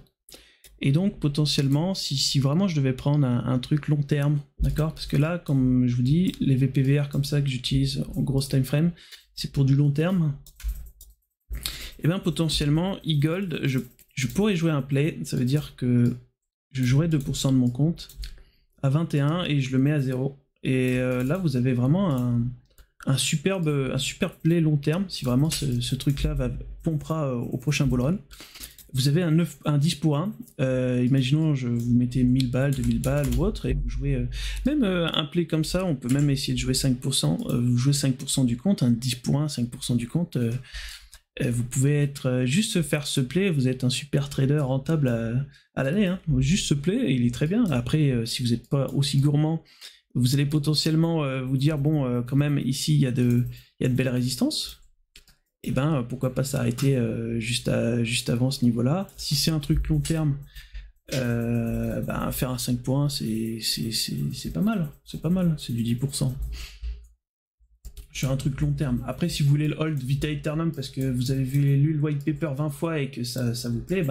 Et donc potentiellement si vraiment je devais prendre un truc long terme, d'accord, parce que là comme je vous dis les VPVR comme ça que j'utilise en grosse time frame, c'est pour du long terme. Et bien potentiellement E-Gold, je pourrais jouer un play, ça veut dire que je jouerais 2% de mon compte à 21 et je le mets à 0. Et là, vous avez vraiment un super play long terme. Si vraiment ce truc-là pompera au prochain bull run. Vous avez un 10 pour 1. Imaginons, vous mettez 1000 balles, 2000 balles ou autre, et vous jouez même un play comme ça. On peut même essayer de jouer 5%. Vous jouez 5% du compte, un 10 pour 1, 5% du compte. Vous pouvez être juste faire ce play, vous êtes un super trader rentable à l'année, hein. Juste ce play, il est très bien. Après, si vous n'êtes pas aussi gourmand, vous allez potentiellement vous dire bon, quand même ici il y a de belles résistances. Et ben pourquoi pas s'arrêter juste avant ce niveau-là. Si c'est un truc long terme, faire un 5 points, c'est pas mal, c'est du 10%. Sur un truc long terme. Après, si vous voulez le hold Vita Aeternum parce que vous avez lu le white paper 20 fois et que ça vous plaît,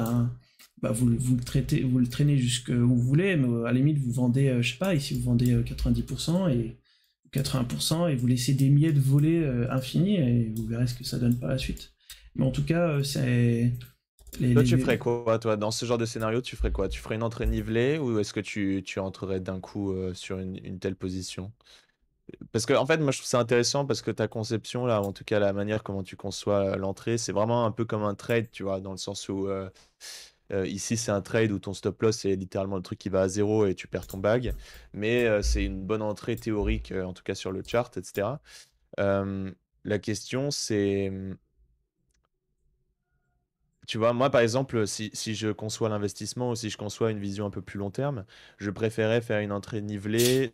vous le traînez jusqu'où vous voulez, mais à la limite, vous vendez, je sais pas, ici vous vendez 90% et 80% et vous laissez des miettes voler infinies et vous verrez ce que ça donne par la suite. Mais en tout cas, c'est. Toi, tu ferais quoi, toi, dans ce genre de scénario, tu ferais quoi? Tu ferais une entrée nivelée ou est-ce que tu entrerais d'un coup sur une telle position? Parce que en fait, moi je trouve ça intéressant parce que ta conception là, en tout cas la manière comment tu conçois l'entrée, c'est vraiment un peu comme un trade, tu vois, dans le sens où ici c'est un trade où ton stop loss c'est littéralement le truc qui va à 0 et tu perds ton bag, mais c'est une bonne entrée théorique, en tout cas sur le chart, etc. La question, c'est, tu vois, moi, par exemple, si je conçois l'investissement ou si je conçois une vision un peu plus long terme, je préférais faire une entrée nivelée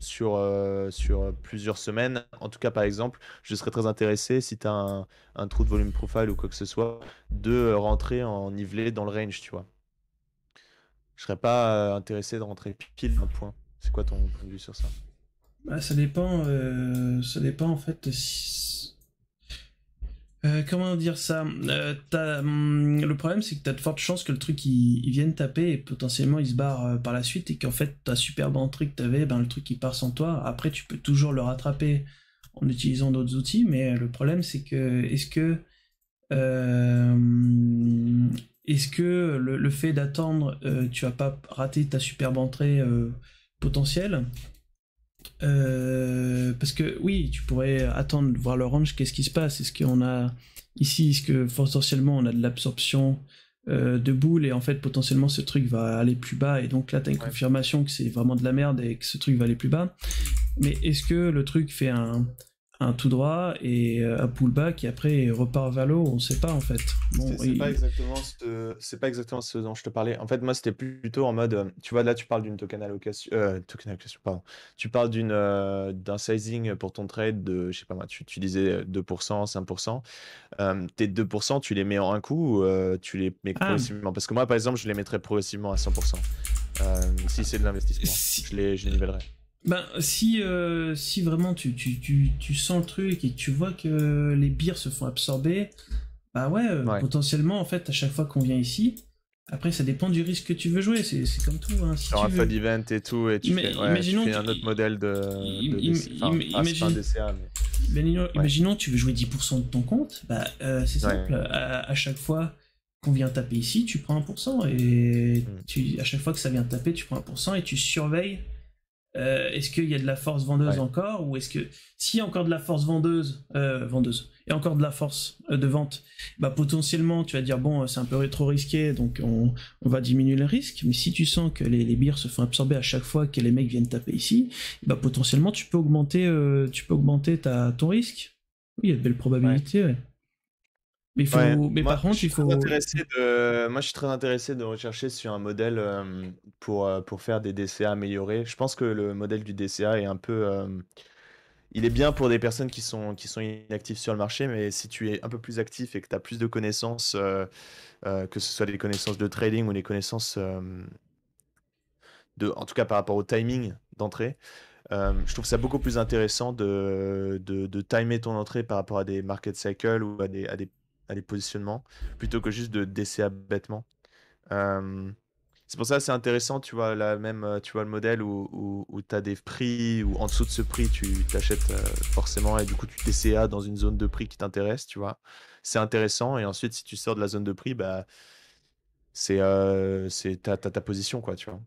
sur plusieurs semaines. En tout cas, par exemple, je serais très intéressé, si tu as un trou de volume profile ou quoi que ce soit, de rentrer en nivelé dans le range, tu vois. Je serais pas intéressé de rentrer pile un point. C'est quoi ton point de vue sur ça? Bah, ça dépend en fait comment dire ça le problème, c'est que t'as de fortes chances que le truc il vienne taper et potentiellement il se barre par la suite et qu'en fait ta superbe entrée que t'avais, ben le truc il part sans toi. Après, tu peux toujours le rattraper en utilisant d'autres outils, mais le problème c'est que euh, est-ce que le fait d'attendre, tu vas pas rater ta superbe entrée potentielle? Parce que oui, tu pourrais attendre, voir le range, qu'est-ce qui se passe? Est-ce qu'on a ici, est-ce que potentiellement on a de l'absorption de boules et en fait potentiellement ce truc va aller plus bas et donc là t'as une Ouais. confirmation que c'est vraiment de la merde et que ce truc va aller plus bas. Mais est-ce que le truc fait un tout droit et un pullback et après il repart vers le haut? On sait pas en fait. Bon, C'est pas exactement ce dont je te parlais. En fait, moi, c'était plutôt en mode, tu vois, là, tu parles d'une token allocation, pardon. Tu parles d'un sizing pour ton trade de, je sais pas moi, tu disais 2%, 5%. Tes 2%, tu les mets en un coup ou tu les mets ah, progressivement? Parce que moi, par exemple, je les mettrais progressivement à 100%. Si c'est de l'investissement, si, je les nivellerais. ben, si vraiment tu sens le truc et que tu vois que les bières se font absorber, bah ouais, Ouais. potentiellement, en fait, à chaque fois qu'on vient ici, après, ça dépend du risque que tu veux jouer, c'est comme tout, hein. Si Sur tu un veux. fun event et tout, et ouais, tu Imaginons, fais un autre modèle de DC. Enfin, c'est pas un DCA, mais ouais. imaginons que tu veux jouer 10% de ton compte, bah c'est simple, Ouais. à chaque fois qu'on vient taper ici, tu prends 1%, et Mm. à chaque fois que ça vient taper, tu prends 1%, et tu surveilles. Est-ce qu'il y a de la force vendeuse Ouais. encore, ou est-ce que s'il y a encore de la force vendeuse et encore de la force de vente, bah potentiellement tu vas dire bon, c'est un peu trop risqué, donc on va diminuer le risque. Mais si tu sens que les bières se font absorber à chaque fois que les mecs viennent taper ici, bah potentiellement tu peux augmenter ton risque. Oui, il y a de belles Ouais. probabilités, ouais. Mais Ouais. Moi, par contre, il faut. je suis très intéressé de rechercher sur un modèle pour faire des DCA améliorés. Je pense que le modèle du DCA est un peu, il est bien pour des personnes qui sont inactives sur le marché, mais si tu es un peu plus actif et que tu as plus de connaissances, que ce soit des connaissances de trading ou des connaissances en tout cas par rapport au timing d'entrée, je trouve ça beaucoup plus intéressant de timer ton entrée par rapport à des market cycles ou à des positionnements, plutôt que juste de DCA bêtement. Euh, c'est pour ça que c'est intéressant, tu vois, tu vois le modèle où tu as des prix, où en dessous de ce prix, tu t'achètes forcément, et du coup, tu DCA dans une zone de prix qui t'intéresse, tu vois. C'est intéressant, et ensuite, si tu sors de la zone de prix, bah, t'as ta position, quoi, tu vois.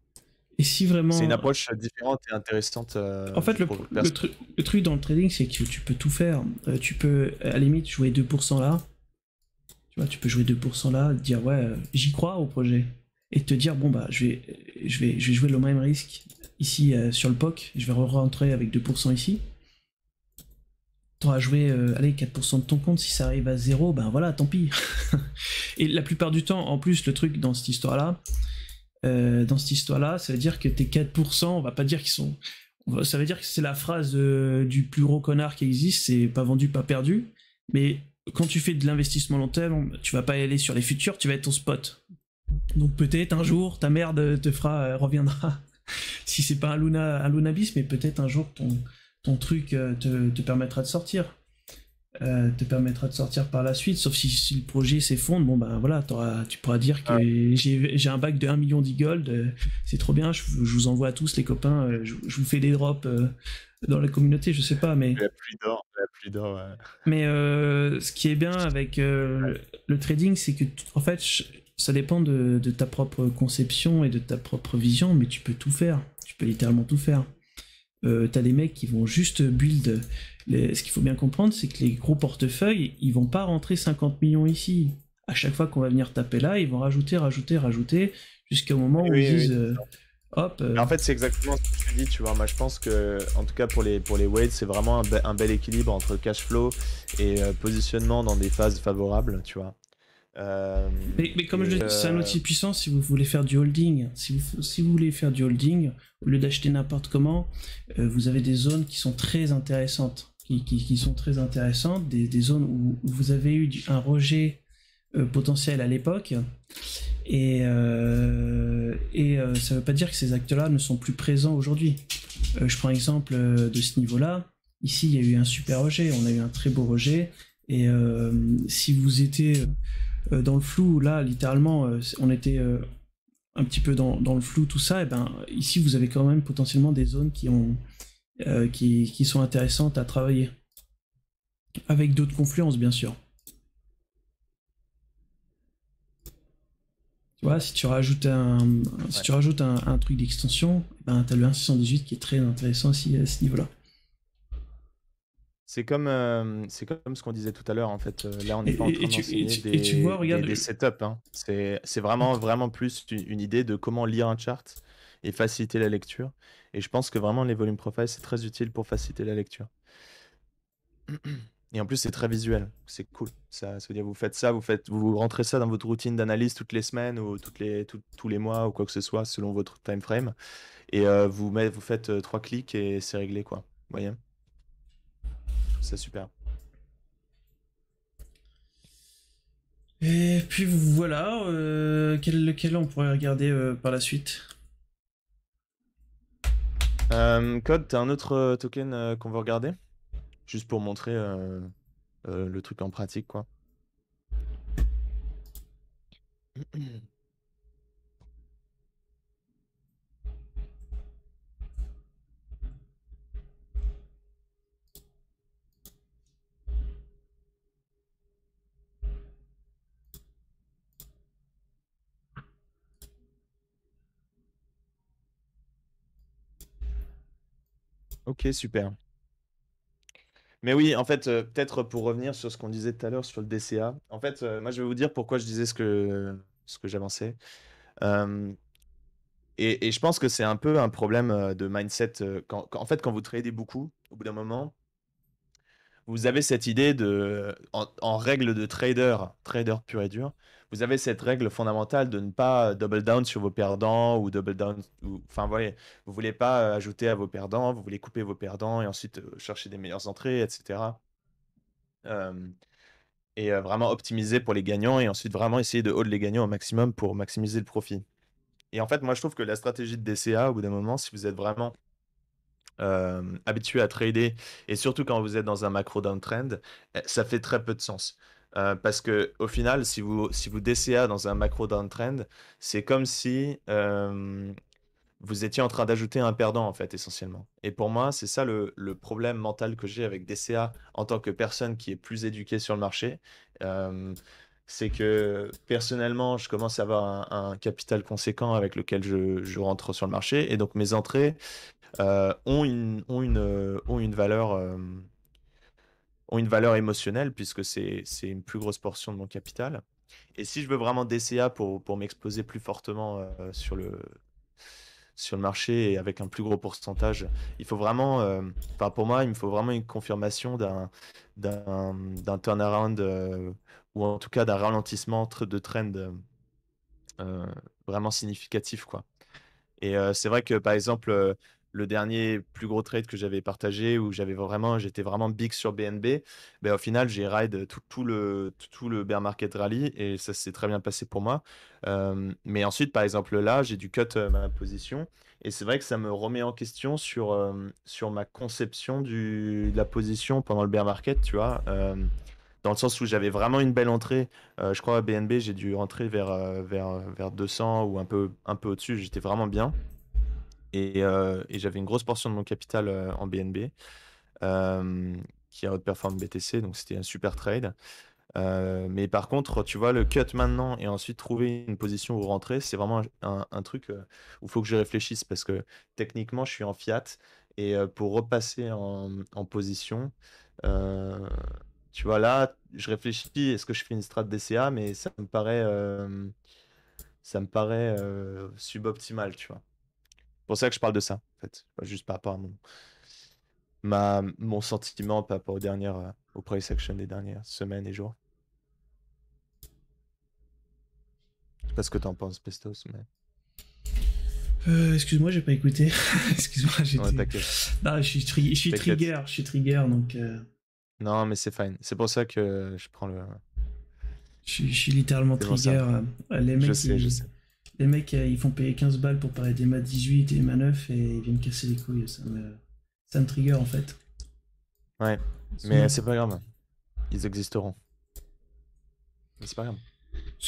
Et si C'est une vraiment. approche différente et intéressante, En fait, je trouve, perso. le truc dans le trading, c'est que tu peux tout faire. Tu peux, à la limite, jouer 2% là. Tu vois, tu peux jouer 2% là, te dire, ouais, j'y crois au projet. Et te dire, bon, bah, je vais jouer le même risque ici sur le POC. Je vais re-rentrer avec 2% ici. T'auras joué, allez, 4% de ton compte. Si ça arrive à 0, ben voilà, tant pis. Et la plupart du temps, en plus, le truc dans cette histoire-là, ça veut dire que tes 4%, on va pas dire qu'ils sont. Ça veut dire que c'est la phrase du plus gros connard qui existe, c'est pas vendu, pas perdu. Mais quand tu fais de l'investissement long terme, tu vas pas y aller sur les futurs, tu vas être ton spot. Donc peut-être un jour, ta merde reviendra. Si c'est pas un Luna bis, mais peut-être un jour ton truc te permettra de sortir. Te permettra de sortir par la suite, sauf si le projet s'effondre, bon ben voilà, tu pourras dire que j'ai un bac de 1 million d'e-gold, c'est trop bien, je vous envoie à tous les copains, je vous fais des drops dans la communauté, je sais pas, mais, La pluie d'or, ouais. ce qui est bien avec le trading, c'est que en fait, ça dépend de ta propre conception et de ta propre vision, mais tu peux tout faire, tu peux littéralement tout faire. T'as des mecs qui vont juste build. Ce qu'il faut bien comprendre, c'est que les gros portefeuilles, ils vont pas rentrer 50 millions ici. À chaque fois qu'on va venir taper là, ils vont rajouter, jusqu'au moment où ils Oui, disent c'est ça. hop. Mais en fait, c'est exactement ce que tu dis, tu vois. Moi, je pense que, en tout cas pour les Wade, c'est vraiment un bel équilibre entre cash flow et positionnement dans des phases favorables, tu vois. Euh, Mais comme je et dis, c'est un outil puissant si vous voulez faire du holding. Si vous voulez faire du holding, au lieu d'acheter n'importe comment, vous avez des zones qui sont très intéressantes. Qui sont très intéressantes, des zones où vous avez eu un rejet potentiel à l'époque. Ça ne veut pas dire que ces actes-là ne sont plus présents aujourd'hui. Je prends exemple de ce niveau-là. Ici, il y a eu un super rejet, on a eu un très beau rejet. Et si vous étiez dans le flou, là, littéralement, on était un petit peu dans le flou, tout ça, et ben ici, vous avez quand même potentiellement des zones qui sont intéressantes à travailler. Avec d'autres confluences, bien sûr. Tu vois, si tu rajoutes si ouais. tu rajoutes un truc d'extension, ben, tu as le 1.618 qui est très intéressant aussi à ce niveau-là. C'est comme ce qu'on disait tout à l'heure, en fait. Là, on Et, n'est pas en et- train et tu, et d'enseigner tu- et tu vois, regarde, des setups, hein. C'est vraiment, vraiment plus une idée de comment lire un chart et faciliter la lecture. Et je pense que vraiment, les volume profiles, c'est très utile pour faciliter la lecture. Et en plus, c'est très visuel. C'est cool. Ça veut dire, vous faites ça, vous rentrez ça dans votre routine d'analyse toutes les semaines ou tous les mois ou quoi que ce soit, selon votre time frame. Et vous faites 3 clics et c'est réglé, quoi. Vous voyez? C'est super. et puis voilà, lequel on pourrait regarder par la suite. Code, t'as un autre token qu'on veut regarder? Juste pour montrer le truc en pratique, quoi. Ok, super. Mais oui, en fait, peut-être pour revenir sur ce qu'on disait tout à l'heure sur le DCA, en fait, moi je vais vous dire pourquoi je disais ce que j'avançais. Euh, et je pense que c'est un peu un problème de mindset. En fait, quand vous tradez beaucoup, au bout d'un moment, vous avez cette idée en règle de trader pur et dur, vous avez cette règle fondamentale de ne pas double down sur vos perdants ou double down, enfin, vous voyez, vous voulez pas ajouter à vos perdants, vous voulez couper vos perdants et ensuite chercher des meilleures entrées, etc. Euh, et vraiment optimiser pour les gagnants et ensuite vraiment essayer de hold les gagnants au maximum pour maximiser le profit. Et en fait, moi, je trouve que la stratégie de DCA, au bout d'un moment, si vous êtes vraiment habitué à trader, et surtout quand vous êtes dans un macro downtrend, ça fait très peu de sens. Parce que au final, si vous DCA dans un macro downtrend, c'est comme si vous étiez en train d'ajouter un perdant, en fait, essentiellement. Et pour moi, c'est ça le problème mental que j'ai avec DCA en tant que personne qui est plus éduquée sur le marché. Euh, c'est que personnellement, je commence à avoir un capital conséquent avec lequel je rentre sur le marché. Et donc mes entrées ont une valeur émotionnelle puisque c'est une plus grosse portion de mon capital. Et si je veux vraiment DCA pour m'exposer plus fortement sur le marché et avec un plus gros pourcentage, il faut vraiment, enfin pour moi, il me faut vraiment une confirmation d'un turnaround ou en tout cas d'un ralentissement de trend euh, vraiment significatif, quoi. Et c'est vrai que par exemple, le dernier plus gros trade que j'avais partagé où j'étais vraiment big sur BNB, ben, au final, j'ai ride tout le bear market rally et ça s'est très bien passé pour moi. Mais ensuite, par exemple, là, j'ai dû cut ma position et c'est vrai que ça me remet en question sur ma conception de la position pendant le bear market, tu vois. Dans le sens où j'avais vraiment une belle entrée. Je crois à BNB, j'ai dû rentrer vers 200 ou un peu au-dessus. J'étais vraiment bien. Et j'avais une grosse portion de mon capital en BNB euh, qui a outperform BTC. Donc c'était un super trade. Mais par contre, tu vois, le cut maintenant et ensuite trouver une position où rentrer, c'est vraiment un truc où il faut que je réfléchisse parce que techniquement, je suis en fiat. Et pour repasser en position, euh, tu vois, là, je réfléchis, est-ce que je fais une strat DCA, mais ça me paraît suboptimal, tu vois. pour ça que je parle de ça, en fait. Pas juste par rapport à mon sentiment par rapport au price action des dernières semaines et jours. Je sais pas ce que t'en penses, Pestos, mais... Excuse-moi, j'ai pas écouté. Excuse-moi, Ouais, j'étais. t'inquiète. Non, je suis trigger, donc Non, mais c'est fine. C'est pour ça que je prends je suis littéralement C'est pour ça. trigger. Je sais, je sais. Les mecs, ils font payer 15 balles pour parler des MA 18 et des MA 9 et ils viennent casser les couilles. Ça me trigger en fait. Ouais, mais c'est pas grave. Ils existeront. Mais c'est pas grave.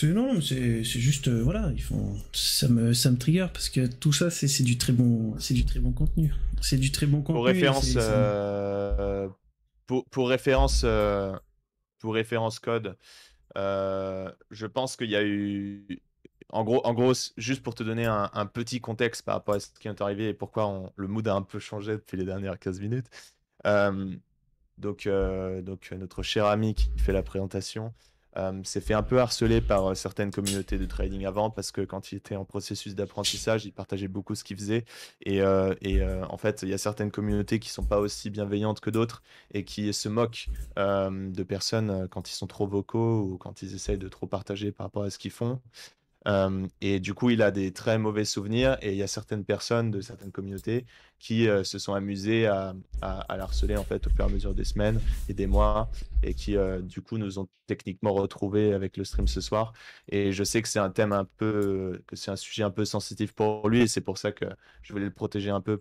Non, mais c'est juste, voilà, ils font. Ça me trigger parce que tout ça, c'est du très bon, c'est du très bon contenu. C'est du très bon contenu. Pour référence, pour référence code, je pense qu'il y a eu, en gros, juste pour te donner un petit contexte par rapport à ce qui est arrivé et pourquoi le mood a un peu changé depuis les dernières 15 minutes. Donc, notre cher ami qui fait la présentation s'est fait un peu harceler par certaines communautés de trading avant parce que quand il était en processus d'apprentissage, il partageait beaucoup ce qu'il faisait. En fait, il y a certaines communautés qui sont pas aussi bienveillantes que d'autres et qui se moquent de personnes quand ils sont trop vocaux ou quand ils essayent de trop partager par rapport à ce qu'ils font. Et du coup, il a des très mauvais souvenirs et il y a certaines personnes de certaines communautés qui se sont amusées à l'harceler en fait au fur et à mesure des semaines et des mois et qui du coup nous ont techniquement retrouvés avec le stream ce soir. Et je sais que c'est un thème que c'est un sujet un peu sensitif pour lui et c'est pour ça que je voulais le protéger un peu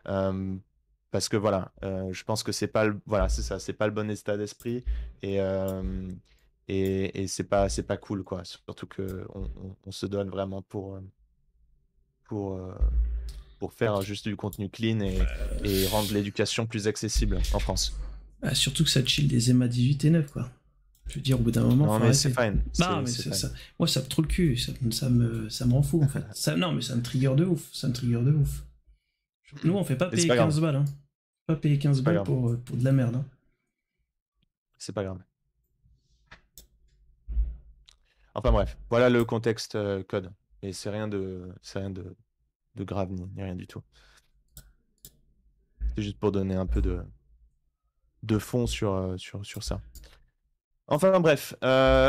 euh, parce que voilà, je pense que c'est pas voilà, c'est ça, c'est pas le bon état d'esprit et et c'est pas cool quoi, surtout que on se donne vraiment pour euh, pour faire juste du contenu clean et rendre l'éducation plus accessible en France. Ah, surtout que ça chill des MA 18 et 9 quoi. Je veux dire, au bout d'un moment, Non faut mais c'est arrêter. fine, Non, mais c'est c'est fine. ça. Moi, ça me trouve le cul. Ça me rend fou, en fait. Non, mais ça me trigger de ouf. Ça me trigger de ouf. Nous, on fait pas Mais c'est payer pas grave, 15 balles. Hein. Pas payer 15 pas balles grave, pour de la merde. Hein. c'est pas grave. Enfin bref, voilà le contexte code. Et c'est rien de grave ni rien du tout. C'est juste pour donner un peu de fond sur ça. Enfin bref,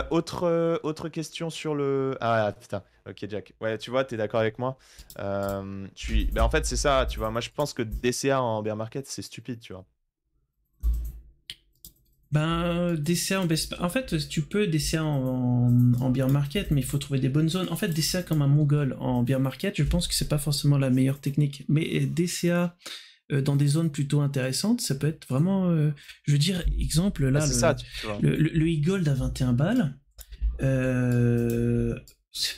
autre question sur le... Ah putain, ok Jack. Ouais, tu vois, t'es d'accord avec moi. Ben, en fait, c'est ça, tu vois. Moi, je pense que DCA en bear market, c'est stupide, tu vois. Ben, DCA en best... En fait, tu peux DCA en bear market, mais il faut trouver des bonnes zones. En fait, DCA comme un mongol en bear market, je pense que c'est pas forcément la meilleure technique. Mais DCA dans des zones plutôt intéressantes, ça peut être vraiment... je veux dire, exemple, Bah, là, c'est ça, tu vois. le e-gold à 21 balles,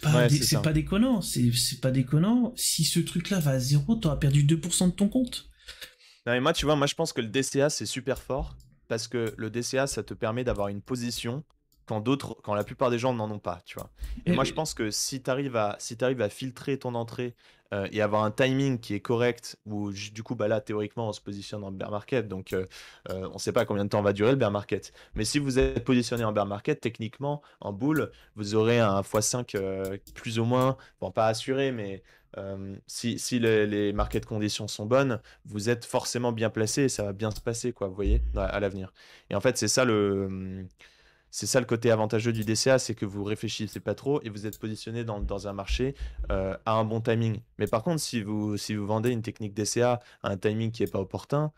Ouais, c'est ça. pas déconnant. C'est pas déconnant. Si ce truc-là va à zéro, t'auras perdu 2% de ton compte. Non, mais moi, tu vois, moi, je pense que le DCA, c'est super fort parce que le DCA, ça te permet d'avoir une position quand la plupart des gens n'en ont pas, tu vois. Et moi, je Et, pense que si t'arrives à filtrer ton entrée et avoir un timing qui est correct, où du coup, bah là, théoriquement, on se positionne en bear market, donc on ne sait pas combien de temps va durer le bear market. Mais si vous êtes positionné en bear market, techniquement, en bull, vous aurez un x5 plus ou moins, bon, pas assuré, mais si les market conditions sont bonnes, vous êtes forcément bien placé et ça va bien se passer, quoi, vous voyez, à l'avenir. Et en fait, c'est ça le côté avantageux du DCA, c'est que vous réfléchissez pas trop et vous êtes positionné dans un marché à un bon timing. Mais par contre, si vous vendez une technique DCA à un timing qui n'est pas opportun,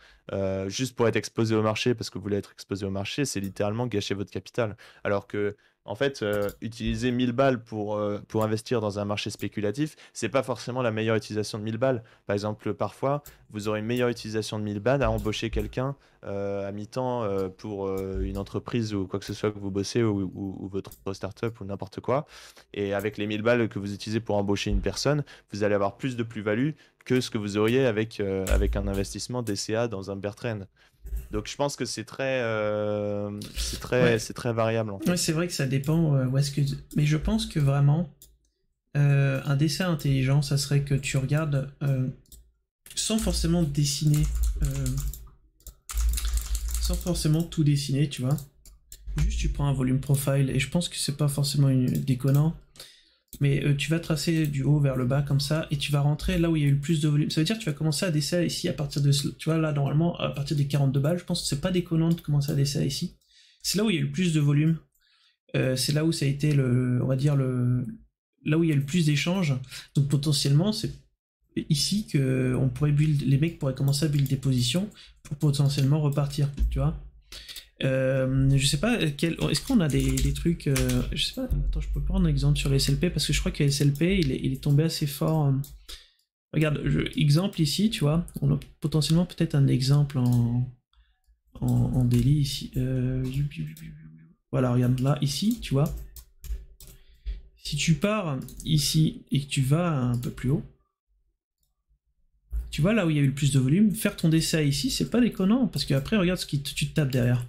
juste pour être exposé au marché, parce que vous voulez être exposé au marché, c'est littéralement gâcher votre capital. Alors que, en fait, utiliser 1000 balles pour investir dans un marché spéculatif, c'est pas forcément la meilleure utilisation de 1000 balles. Par exemple, parfois, vous aurez une meilleure utilisation de 1000 balles à embaucher quelqu'un à mi-temps pour une entreprise ou quoi que ce soit que vous bossez ou votre startup ou n'importe quoi. Et avec les 1000 balles que vous utilisez pour embaucher une personne, vous allez avoir plus de plus-value que ce que vous auriez avec un investissement DCA dans un bear trend. Donc je pense que ouais, c'est très variable en ouais fait. c'est vrai que ça dépend où est-ce que... Mais je pense que vraiment, un dessin intelligent, ça serait que tu regardes sans forcément dessiner, euh, sans forcément tout dessiner, tu vois. Juste tu prends un volume profile, et je pense que c'est pas forcément déconnant. Mais tu vas tracer du haut vers le bas comme ça, et tu vas rentrer là où il y a eu le plus de volume. Ça veut dire que tu vas commencer à DCA ici à partir de... Tu vois, là, normalement, à partir des 42 balles, je pense que c'est pas déconnant de commencer à DCA ici. C'est là où il y a eu le plus de volume. C'est là où ça a été le... On va dire le... Là où il y a le plus d'échanges. Donc potentiellement, c'est ici que on pourrait build... les mecs pourraient commencer à build des positions pour potentiellement repartir, tu vois. Je sais pas, est-ce qu'on a des trucs... je sais pas, attends, je peux prendre un exemple sur les SLP, parce que je crois que les SLP, il est tombé assez fort. Regarde, exemple ici, tu vois, on a potentiellement peut-être un exemple en daily ici. Voilà, regarde là, ici, tu vois. Si tu pars ici et que tu vas un peu plus haut, tu vois là où il y a eu le plus de volume, faire ton DCA ici, c'est pas déconnant, parce qu'après, regarde ce que tu te tapes derrière.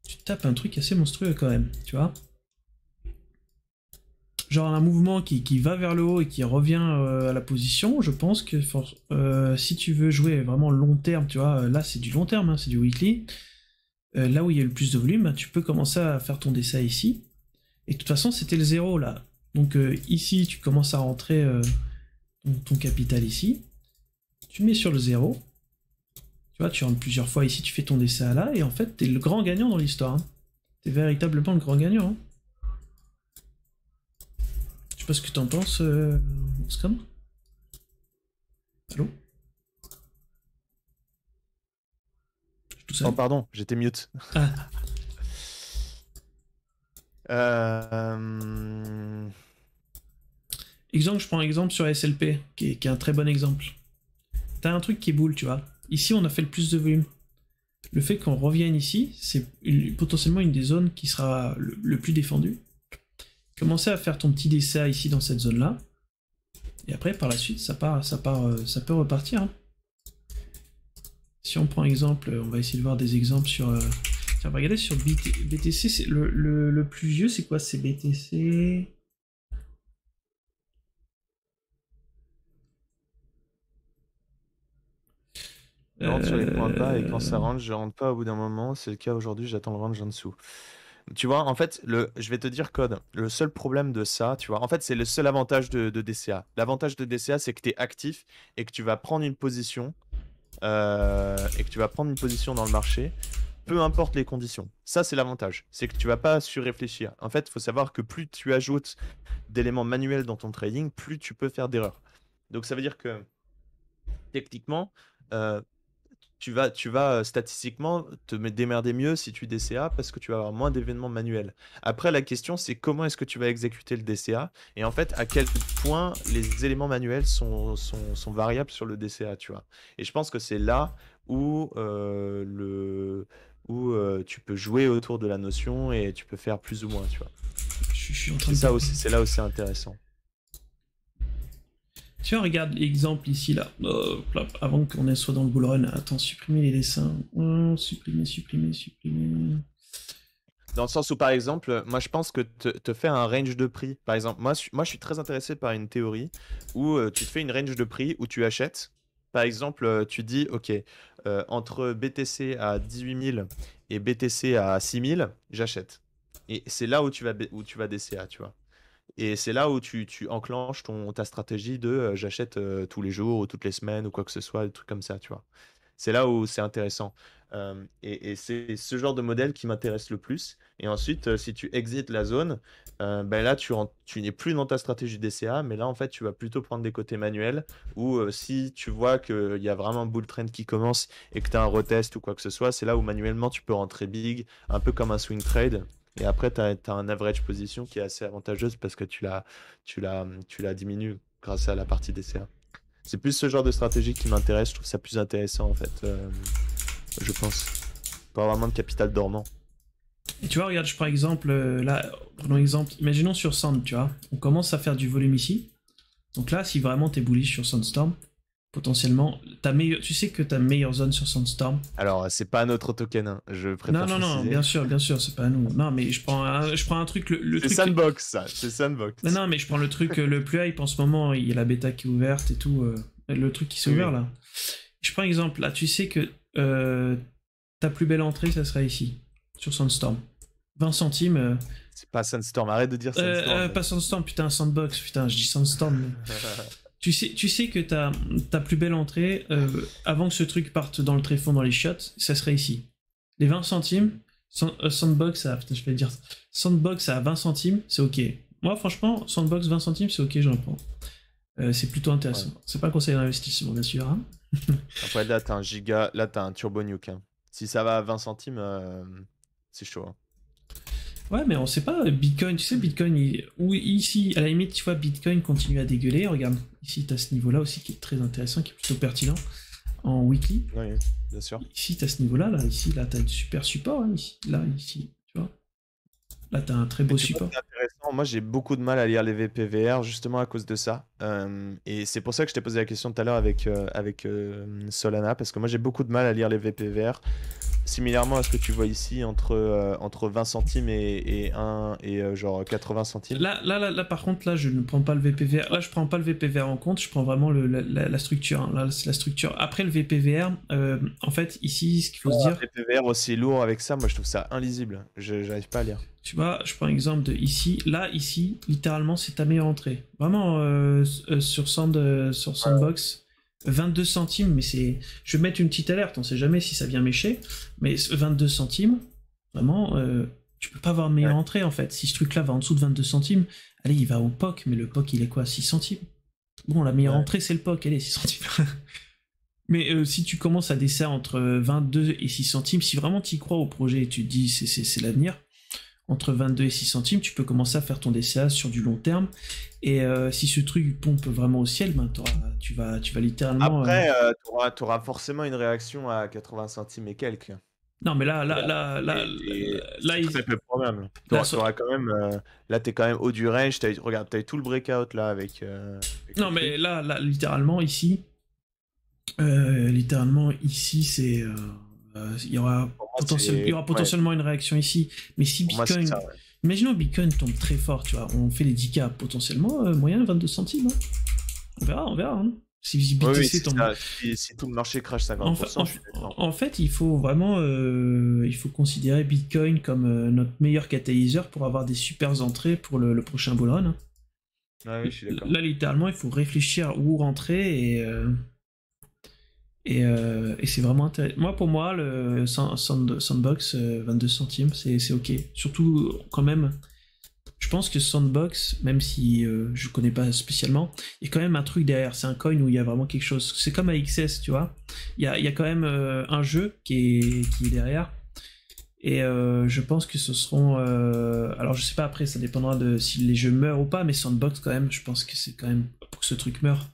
Tu te tapes un truc assez monstrueux quand même, tu vois. Genre un mouvement qui va vers le haut et qui revient à la position, je pense que si tu veux jouer vraiment long terme, tu vois, là c'est du long terme, hein, c'est du weekly, là où il y a le plus de volume, tu peux commencer à faire ton DCA ici. Et de toute façon, c'était le 0 là. Donc ici, tu commences à rentrer ton capital ici. Tu mets sur le 0. Tu vois, tu rentres plusieurs fois ici, tu fais ton DCA là, et en fait, t'es le grand gagnant dans l'histoire. Hein. T'es véritablement le grand gagnant. Hein. Je sais pas ce que t'en penses, Scrum. Allô? Tout seul. Oh, pardon, j'étais mute. Ah. Exemple, je prends un exemple sur SLP, qui est un très bon exemple. T'as un truc qui est boule, tu vois. Ici, on a fait le plus de volume. Le fait qu'on revienne ici, c'est potentiellement une des zones qui sera le plus défendue. Commencer à faire ton petit DCA ici dans cette zone-là. Et après, par la suite, ça peut repartir. Hein. Si on prend exemple, on va essayer de voir des exemples sur... Tiens, on va regarder sur BTC. Le plus vieux, c'est quoi? C'est BTC... Je rentre sur les points bas et quand ça rentre, je rentre pas au bout d'un moment. C'est le cas aujourd'hui, j'attends le range en dessous. Tu vois, en fait, je vais te dire, Code, le seul problème de ça, tu vois, en fait, c'est le seul avantage de DCA. L'avantage de DCA, c'est que tu es actif et que tu vas prendre une position dans le marché, peu importe les conditions. Ça, c'est l'avantage. C'est que tu vas pas surréfléchir. En fait, il faut savoir que plus tu ajoutes d'éléments manuels dans ton trading, plus tu peux faire d'erreurs. Donc, ça veut dire que, techniquement, euh, tu vas statistiquement te démerder mieux si tu DCA parce que tu vas avoir moins d'événements manuels. Après, la question, c'est comment est-ce que tu vas exécuter le DCA et en fait, à quel point les éléments manuels sont variables sur le DCA, tu vois. Et je pense que c'est là où, tu peux jouer autour de la notion et tu peux faire plus ou moins, tu vois. Je suis en train de... C'est là aussi intéressant. Tiens, regarde l'exemple ici, là. Avant qu'on soit dans le bull run. Attends, supprimer les dessins. Supprimer. Dans le sens où, par exemple, moi je pense que te faire un range de prix, par exemple, moi je suis très intéressé par une théorie où tu te fais une range de prix où tu achètes. Par exemple, tu dis, OK, entre BTC à 18 000 et BTC à 6 000, j'achète. Et c'est là où tu vas DCA, tu vois. Et c'est là où tu enclenches ta stratégie de j'achète tous les jours ou toutes les semaines ou quoi que ce soit, des trucs comme ça, tu vois. C'est là où c'est intéressant. Et c'est ce genre de modèle qui m'intéresse le plus. Et ensuite, si tu exites la zone, ben là, tu n'es plus dans ta stratégie DCA, mais là, en fait, tu vas plutôt prendre des côtés manuels ou si tu vois qu'il y a vraiment un bull trend qui commence et que tu as un retest ou quoi que ce soit, c'est là où manuellement, tu peux rentrer big, un peu comme un swing trade. Et après, tu as un average position qui est assez avantageuse parce que tu la diminues grâce à la partie DCA. C'est plus ce genre de stratégie qui m'intéresse. Je trouve ça plus intéressant en fait, je pense. Pas vraiment de capital dormant. Et tu vois, regarde, je prends exemple, là, prenons exemple, imaginons sur Sand, tu vois, on commence à faire du volume ici. Donc là, si vraiment t'es bullish sur Sandstorm, potentiellement, tu sais que ta meilleure zone sur Sandstorm. Alors, c'est pas notre token, hein. Je préfère Non, bien sûr, c'est pas à nous. Non, mais je prends un truc, le c'est truc... Sandbox, ça, c'est Sandbox. Non, mais je prends le truc le plus hype en ce moment, il y a la bêta qui est ouverte et tout, le truc qui s'est ouvert là. Je prends exemple, là, tu sais que ta plus belle entrée, ça sera ici, sur Sandstorm. 20 centimes, C'est pas Sandstorm, arrête de dire Sandstorm. Pas Sandstorm, putain, Sandbox, putain, je dis Sandstorm. Mais... tu sais que ta plus belle entrée, avant que ce truc parte dans le tréfonds dans les shots, ça serait ici. Les 20 centimes, Sandbox à... Putain, je vais dire... Sandbox à 20 centimes, c'est ok. Moi, franchement, Sandbox 20 centimes, c'est ok, j'en prends. C'est plutôt intéressant. Ouais. C'est pas un conseil d'investissement, bien sûr. Hein. Après, là, t'as un giga... Là, t'as un turbo nuke. Hein. Si ça va à 20 centimes, c'est chaud. Hein. Ouais, mais on sait pas, Bitcoin, tu sais, Bitcoin, ou ici, à la limite, tu vois, Bitcoin continue à dégueuler. Regarde, ici, t'as ce niveau-là aussi qui est très intéressant, qui est plutôt pertinent, en weekly. Oui, bien sûr. Ici, t'as ce niveau-là, ici, là, t'as un super support, hein, ici, tu vois. Là, t'as un très beau support. C'est intéressant. Moi, j'ai beaucoup de mal à lire les VPVR, justement à cause de ça. Et c'est pour ça que je t'ai posé la question tout à l'heure avec Solana, parce que moi, j'ai beaucoup de mal à lire les VPVR. Similairement à ce que tu vois ici, entre 20 centimes et genre 80 centimes. Là, par contre, là, je ne prends pas le VPVR. Là, je prends pas le VPVR en compte, je prends vraiment la structure. Hein. Là, c'est la structure. Après le VPVR, en fait, ici, ce qu'il faut se dire... Le VPVR aussi lourd avec ça, moi, je trouve ça illisible. J'arrive pas à lire. Tu vois, je prends l'exemple de ici. Là, ici, littéralement, c'est ta meilleure entrée. Vraiment, sur Sandbox... 22 centimes, mais c'est... Je vais mettre une petite alerte, on sait jamais si ça vient mécher, mais 22 centimes, vraiment, tu peux pas avoir meilleure entrée, en fait. Si ce truc-là va en dessous de 22 centimes, allez, il va au POC, mais le POC, il est quoi, 6 centimes? Bon, la meilleure entrée, c'est le POC, allez, 6 centimes. Mais si tu commences à desserrer entre 22 et 6 centimes, si vraiment tu y crois au projet et tu te dis c'est l'avenir, entre 22 et 6 centimes, tu peux commencer à faire ton DCA sur du long terme. Et si ce truc pompe vraiment au ciel, ben tu vas littéralement... Après, t'auras forcément une réaction à 80 centimes et quelques. Non, mais là, c'est très peu probable. T'auras quand même... là, t'es quand même haut du range. Regarde, t'as eu tout le breakout là avec non, mais là, littéralement, ici, c'est... il y aura potentiellement une réaction ici. Mais si Bitcoin... Moi, imaginons Bitcoin tombe très fort, tu vois, on fait les 10K, potentiellement, moyen 22 centimes. Hein. On verra. Hein. Si BTC tombe... Si tout le marché crash 50%, en fait, il faut vraiment considérer Bitcoin comme notre meilleur catalyseur pour avoir des super entrées pour le prochain bull run. Hein. Ah oui, je suis d'accord. Là, littéralement, il faut réfléchir où rentrer et c'est vraiment intéressant. Pour moi, le Sandbox 22 centimes, c'est ok. Surtout, quand même, je pense que Sandbox, même si je connais pas spécialement, il y a quand même un truc derrière. C'est un coin où il y a vraiment quelque chose. C'est comme AXS, tu vois. Il y a quand même un jeu qui est derrière. Et je pense que ce seront... alors, je sais pas, après, ça dépendra de si les jeux meurent ou pas, mais Sandbox, quand même, je pense que c'est quand même... Pour que ce truc meure,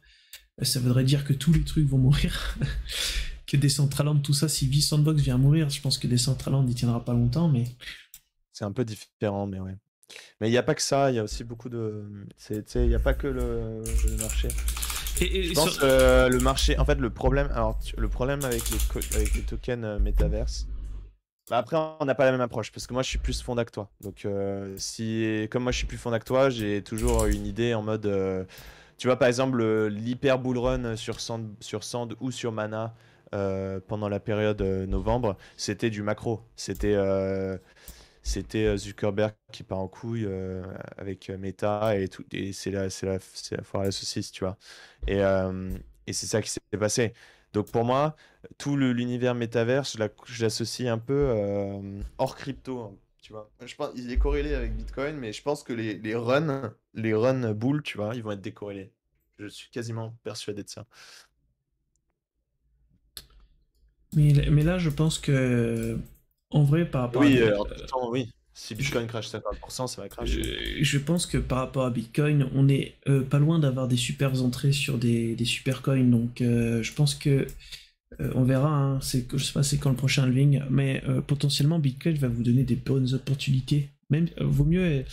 ça voudrait dire que tous les trucs vont mourir. Que Decentraland, tout ça, si V-Sandbox vient mourir, je pense que Decentraland n'y tiendra pas longtemps, mais... C'est un peu différent, mais ouais. Mais il n'y a pas que ça, il y a aussi beaucoup de... Il n'y a pas que le marché. Je pense le marché... En fait, le problème avec les tokens Metaverse... Après, on n'a pas la même approche, parce que moi, je suis plus fondac que toi. Donc, comme moi, je suis plus fondac que toi, j'ai toujours une idée en mode... Tu vois, par exemple, l'hyper bull run sur Sand ou sur Mana pendant la période novembre, c'était du macro. C'était Zuckerberg qui part en couille avec Meta et tout. Et c'est la foire à la saucisse, tu vois. Et c'est ça qui s'est passé. Donc pour moi, tout l'univers métaverse, je l'associe un peu hors crypto. Hein. Tu vois, je pense il est corrélé avec Bitcoin, mais je pense que les runs bull, tu vois, ils vont être décorrélés. Je suis quasiment persuadé de ça. Mais là, je pense que en vrai, par rapport en tout temps, oui. Si Bitcoin crash 50%, ça va crasher. Je pense que par rapport à Bitcoin, on est pas loin d'avoir des super entrées sur des super coins. Donc, je pense que on verra, hein, je sais pas c'est quand le prochain halving, mais potentiellement Bitcoin va vous donner des bonnes opportunités. Même vaut mieux,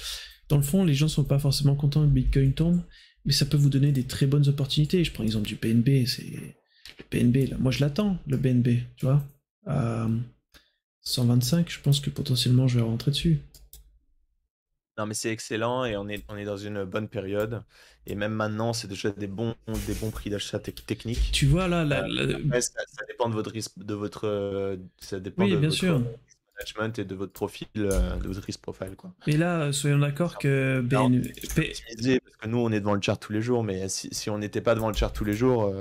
dans le fond, les gens sont pas forcément contents que Bitcoin tombe, mais ça peut vous donner des très bonnes opportunités. Je prends l'exemple du BNB, le BNB, là, moi je l'attends, le BNB, tu vois, à 125, je pense que potentiellement je vais rentrer dessus. Non, mais c'est excellent et on est dans une bonne période. Et même maintenant, c'est déjà des bons prix d'achat techniques. Tu vois là, Après, ça dépend de votre risque, ça dépend oui, de bien votre sûr. management et de votre profil, de votre risk profile, quoi. Mais là, soyons d'accord que Alors, BN... c'est optimisé parce que nous, on est devant le chart tous les jours, mais si on n'était pas devant le chart tous les jours,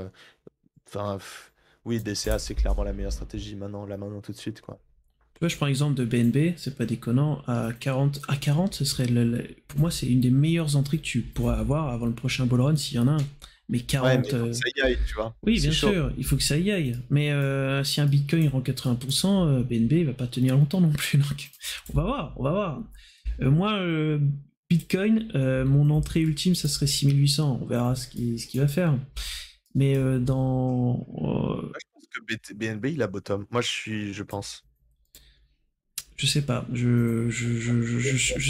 enfin, oui, DCA, c'est clairement la meilleure stratégie maintenant, là maintenant tout de suite, quoi. Tu vois, je prends l'exemple de BNB, c'est pas déconnant, à 40, ce serait pour moi, c'est une des meilleures entrées que tu pourrais avoir avant le prochain bull run s'il y en a un. Mais Ouais, 40, mais faut que ça y aille, tu vois. oui, C'est bien chaud. sûr, il faut que ça y aille. Mais si un Bitcoin rend 80%, BNB il va pas tenir longtemps non plus. Donc, on va voir, on va voir. Moi, Bitcoin, mon entrée ultime, ça serait 6800. On verra ce qu'il va faire. Mais Moi, je pense que BNB, il a bottom. Moi, je pense. je sais pas, je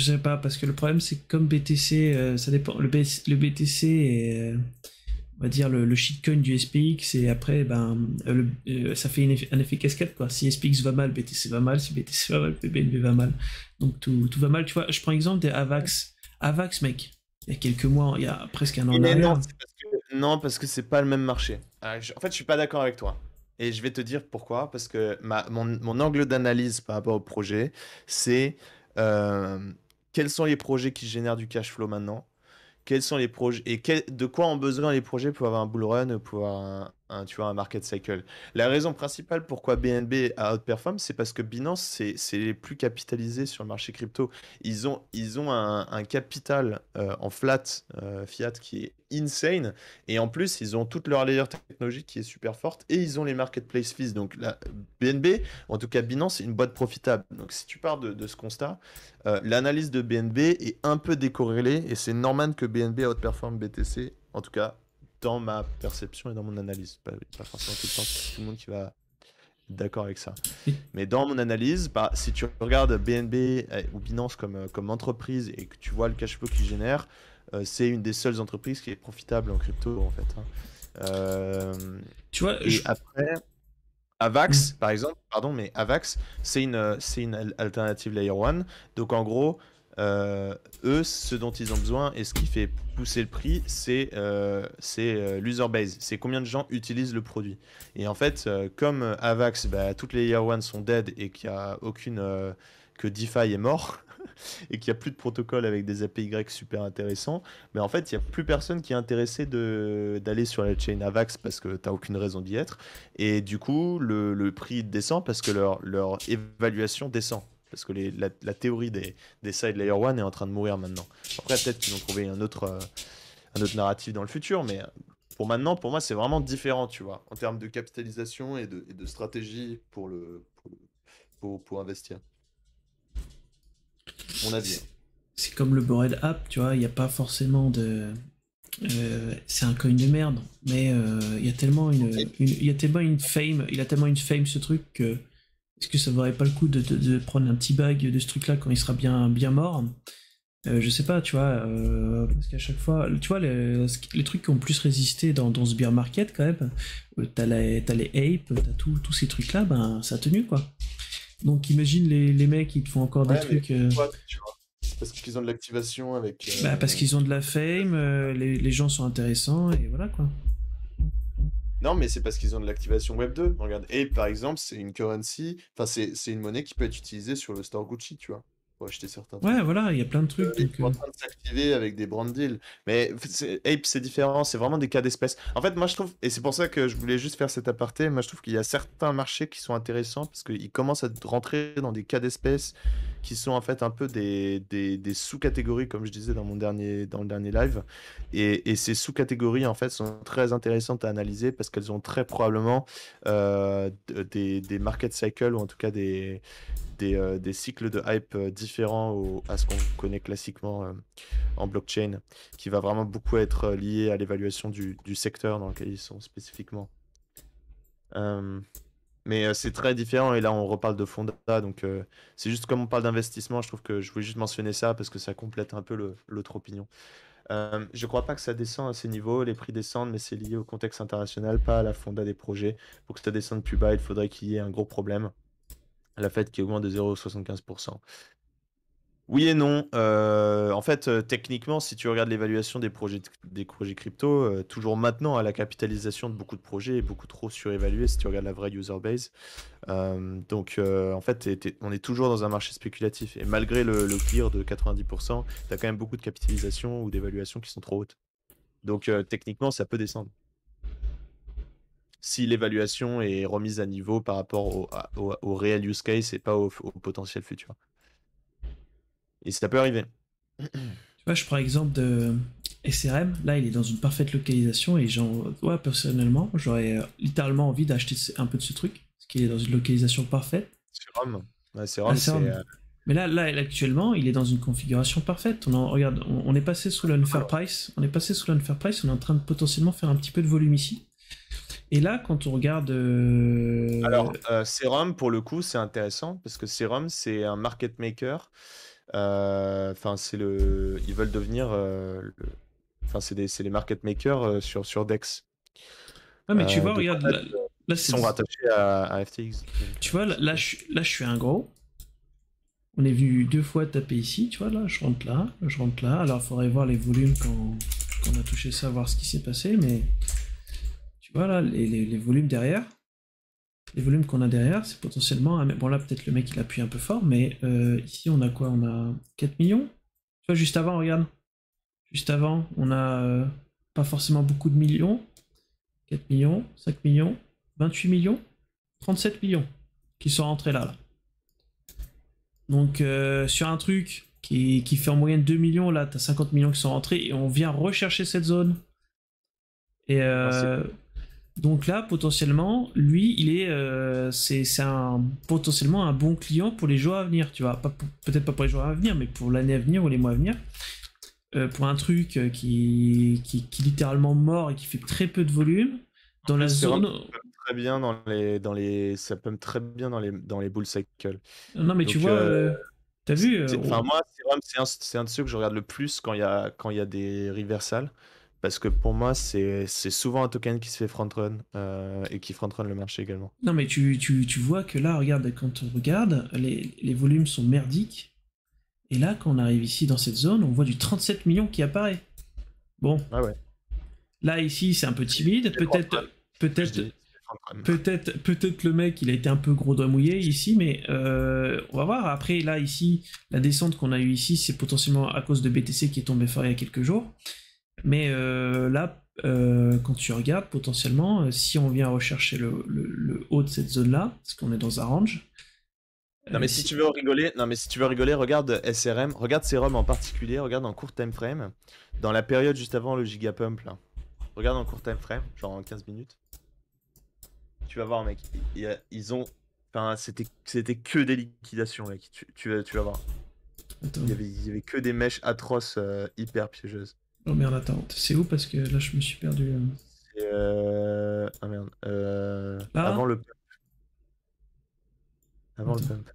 sais pas, parce que le problème c'est que comme BTC, ça dépend, le BTC est, on va dire, le shitcoin du SPX, et après, ça fait un effet cascade, quoi. Si SPX va mal, BTC va mal, si BTC va mal, BNB va mal. Donc tout va mal, tu vois. Je prends l'exemple des AVAX. AVAX, mec, il y a quelques mois, il y a presque un an en Mais arrière. non, parce que c'est pas le même marché. En fait, je suis pas d'accord avec toi. Et je vais te dire pourquoi. Parce que mon angle d'analyse par rapport au projet, c'est euh, quels sont les projets qui génèrent du cash flow maintenant? Quels sont les projets et de quoi ont besoin les projets pour avoir un bull run, pour avoir tu vois, un market cycle. La raison principale pourquoi BNB a outperform, c'est parce que Binance, c'est les plus capitalisés sur le marché crypto. Ils ont un capital en fiat qui est insane. Et en plus, ils ont toute leur layer technologique qui est super forte. Et ils ont les marketplace fees. Donc la BNB, en tout cas Binance, c'est une boîte profitable. Donc si tu pars de ce constat, l'analyse de BNB est un peu décorrélée et c'est normal que BNB outperforme BTC, en tout cas dans ma perception et dans mon analyse. Pas forcément tout le temps tout le monde qui va être d'accord avec ça. Mais dans mon analyse, si tu regardes BNB ou Binance comme entreprise et que tu vois le cash flow qu'ils génèrent, c'est une des seules entreprises qui est profitable en crypto en fait, hein. Tu vois, Et après, Avax, par exemple, pardon, mais Avax, c'est une alternative Layer 1. Donc en gros, eux, ce dont ils ont besoin et ce qui fait pousser le prix, c'est l'user base. C'est combien de gens utilisent le produit. Et en fait, comme Avax, toutes les Layer 1 sont dead et qu'il n'y a aucune. Que DeFi est mort et qu'il n'y a plus de protocole avec des API super intéressants, mais en fait, il n'y a plus personne qui est intéressé d'aller sur la chain Avax parce que tu n'as aucune raison d'y être. Et du coup, le prix descend parce que leur évaluation descend. Parce que la théorie des side layer 1 est en train de mourir maintenant. Après, peut-être qu'ils vont trouver un autre narratif dans le futur, mais pour maintenant, pour moi, c'est vraiment différent, tu vois, en termes de capitalisation et de stratégie pour investir. Mon avis, hein. c'est comme le Bored App, tu vois, il n'y a pas forcément de. C'est un coin de merde, mais il y a tellement il y a tellement une fame, il a tellement une fame ce truc que est-ce que ça vaudrait pas le coup de prendre un petit bag de ce truc-là quand il sera bien mort? Je sais pas, tu vois, parce qu'à chaque fois, tu vois, les trucs qui ont plus résisté dans ce bear market quand même, t'as les apes, t'as tous ces trucs-là, ben ça a tenu quoi. Donc imagine les mecs qui te font encore des Ouais, mais trucs. pourquoi, tu vois? C'est parce qu'ils ont de l'activation avec. Parce qu'ils ont de la fame, les gens sont intéressants et voilà quoi. Non, mais c'est parce qu'ils ont de l'activation Web 2. Regarde, Ape, par exemple, c'est une currency. Enfin, c'est une monnaie qui peut être utilisée sur le store Gucci, tu vois, pour acheter certains Ouais, trucs. voilà, il y a plein de trucs. Ils Donc, sont en train de s'activer avec des brand deals. Mais Ape, c'est différent, c'est vraiment des cas d'espèce. En fait, moi, je trouve, et c'est pour ça que je voulais juste faire cet aparté, moi, je trouve qu'il y a certains marchés qui sont intéressants parce qu'ils commencent à rentrer dans des cas d'espèce qui sont en fait un peu des sous-catégories, comme je disais dans le dernier live. Et ces sous-catégories, en fait, sont très intéressantes à analyser parce qu'elles ont très probablement des market cycles ou en tout cas des cycles de hype différents à ce qu'on connaît classiquement en blockchain, qui va vraiment beaucoup être lié à l'évaluation du secteur dans lequel ils sont spécifiquement. Euh, mais c'est très différent et là on reparle de fonds data, donc c'est juste comme on parle d'investissement, je trouve que je voulais juste mentionner ça parce que ça complète un peu l'autre opinion. Je crois pas que ça descend à ces niveaux, les prix descendent, mais c'est lié au contexte international, pas à la fonda des projets. Pour que ça descende plus bas, il faudrait qu'il y ait un gros problème. La Fed qui augmente de 0,75%. Oui et non. En fait, techniquement, si tu regardes l'évaluation des projets crypto, toujours maintenant, à la capitalisation de beaucoup de projets est beaucoup trop surévaluée si tu regardes la vraie user base. Donc, en fait, on est toujours dans un marché spéculatif. Et malgré le clear de 90%, tu as quand même beaucoup de capitalisation ou d'évaluation qui sont trop hautes. Donc, techniquement, ça peut descendre. Si l'évaluation est remise à niveau par rapport au réel use case et pas au potentiel futur. Et ça peut arriver. Tu vois, je prends l'exemple de SRM. Là, il est dans une parfaite localisation et ouais, personnellement, j'aurais littéralement envie d'acheter un peu de ce truc parce qu'il est dans une localisation parfaite. Serum. Ouais, Ah, Serum, c'est c'est. un- Mais là, actuellement, il est dans une configuration parfaite. Regarde, on est passé sous l'unfair price. On est passé sous l'unfair price. On est en train de potentiellement faire un petit peu de volume ici. Et là, quand on regarde. Alors, Serum, pour le coup, c'est intéressant parce que Serum, c'est un market maker. Enfin, ils veulent devenir. Enfin, c'est les market makers sur DEX. Ouais, mais tu vois, Donc, regarde, en fait, là, ils sont rattachés à FTX. tu vois, là, je suis un gros. On est venu 2 fois taper ici, tu vois, là, je rentre là, je rentre là. Alors, il faudrait voir les volumes quand on a touché ça, voir ce qui s'est passé, mais tu vois, là, les volumes derrière, les volumes qu'on a derrière, c'est potentiellement... Bon, là, peut-être le mec, il appuie un peu fort, mais ici, on a quoi? On a 4 millions. Tu vois, juste avant, regarde. Juste avant, on a pas forcément beaucoup de millions. 4 millions, 5 millions, 28 millions, 37 millions qui sont rentrés là. Donc sur un truc qui fait en moyenne 2 millions, là, t'as 50 millions qui sont rentrés et on vient rechercher cette zone. Et donc là, potentiellement, lui, il est, c'est potentiellement un bon client pour les jours à venir, tu vois. Peut-être pas pour les jours à venir, mais pour l'année à venir ou les mois à venir. Pour un truc qui littéralement mort et qui fait très peu de volume dans la zone. Très bien ça peut très bien dans les bull cycles. Non, mais Donc, tu vois, t'as vu enfin, moi, c'est un de ceux que je regarde le plus quand il y a des reversals. Parce que pour moi, c'est souvent un token qui se fait front-run et qui front-run le marché également. Non, mais tu vois que là, regarde, quand on regarde, les volumes sont merdiques. Et là, quand on arrive ici dans cette zone, on voit du 37 millions qui apparaît. Bon. Ah ouais. Là, ici, c'est un peu timide. Peut-être le mec, il a été un peu gros doigt mouillé ici, mais on va voir. Après, là, ici, la descente qu'on a eue ici, c'est potentiellement à cause de BTC qui est tombé fort il y a quelques jours. Mais là, quand tu regardes, potentiellement, si on vient rechercher le haut de cette zone-là, parce qu'on est dans un range. Non mais si tu veux rigoler, regarde SRM, regarde Serum en particulier, regarde en court time frame, dans la période juste avant le gigapump là. Regarde en court time frame, genre en 15 minutes. Tu vas voir mec, ils ont, enfin c'était que des liquidations mec. Tu vas voir. Attends. Il y avait que des mèches atroces hyper piégeuses. Oh merde, attends, c'est où parce que là je me suis perdu. C'est ah merde, Là avant le pump. Avant le pump.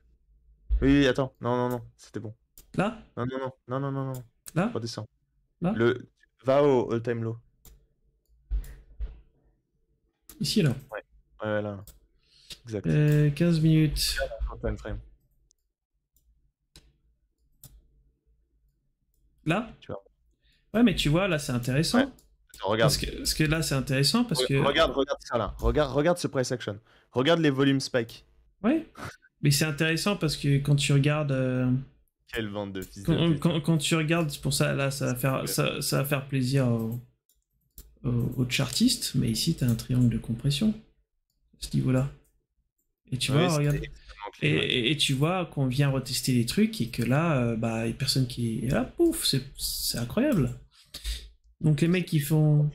Oui, attends, non, c'était bon. Là Non. Là Redescends. Là Va au all-time low. Ici, là. Ouais, là. Exact. 15 minutes. Time frame. Là Tu vois. Ouais, mais tu vois, là, c'est intéressant. Ouais. Attends, regarde. Parce que là, c'est intéressant parce que... Regarde ça, là. Regarde ce price action. Regarde les volumes spike. Ouais. Mais c'est intéressant parce que quand tu regardes... Quelle vente de fils quand tu regardes, c'est pour ça, là, ça va faire plaisir aux chartistes, mais ici, tu as un triangle de compression à ce niveau-là. Et tu vois, regarde... Et tu vois qu'on vient retester les trucs et que là, bah, il n'y a personne qui est là, pouf, c'est incroyable. Donc les mecs qui font...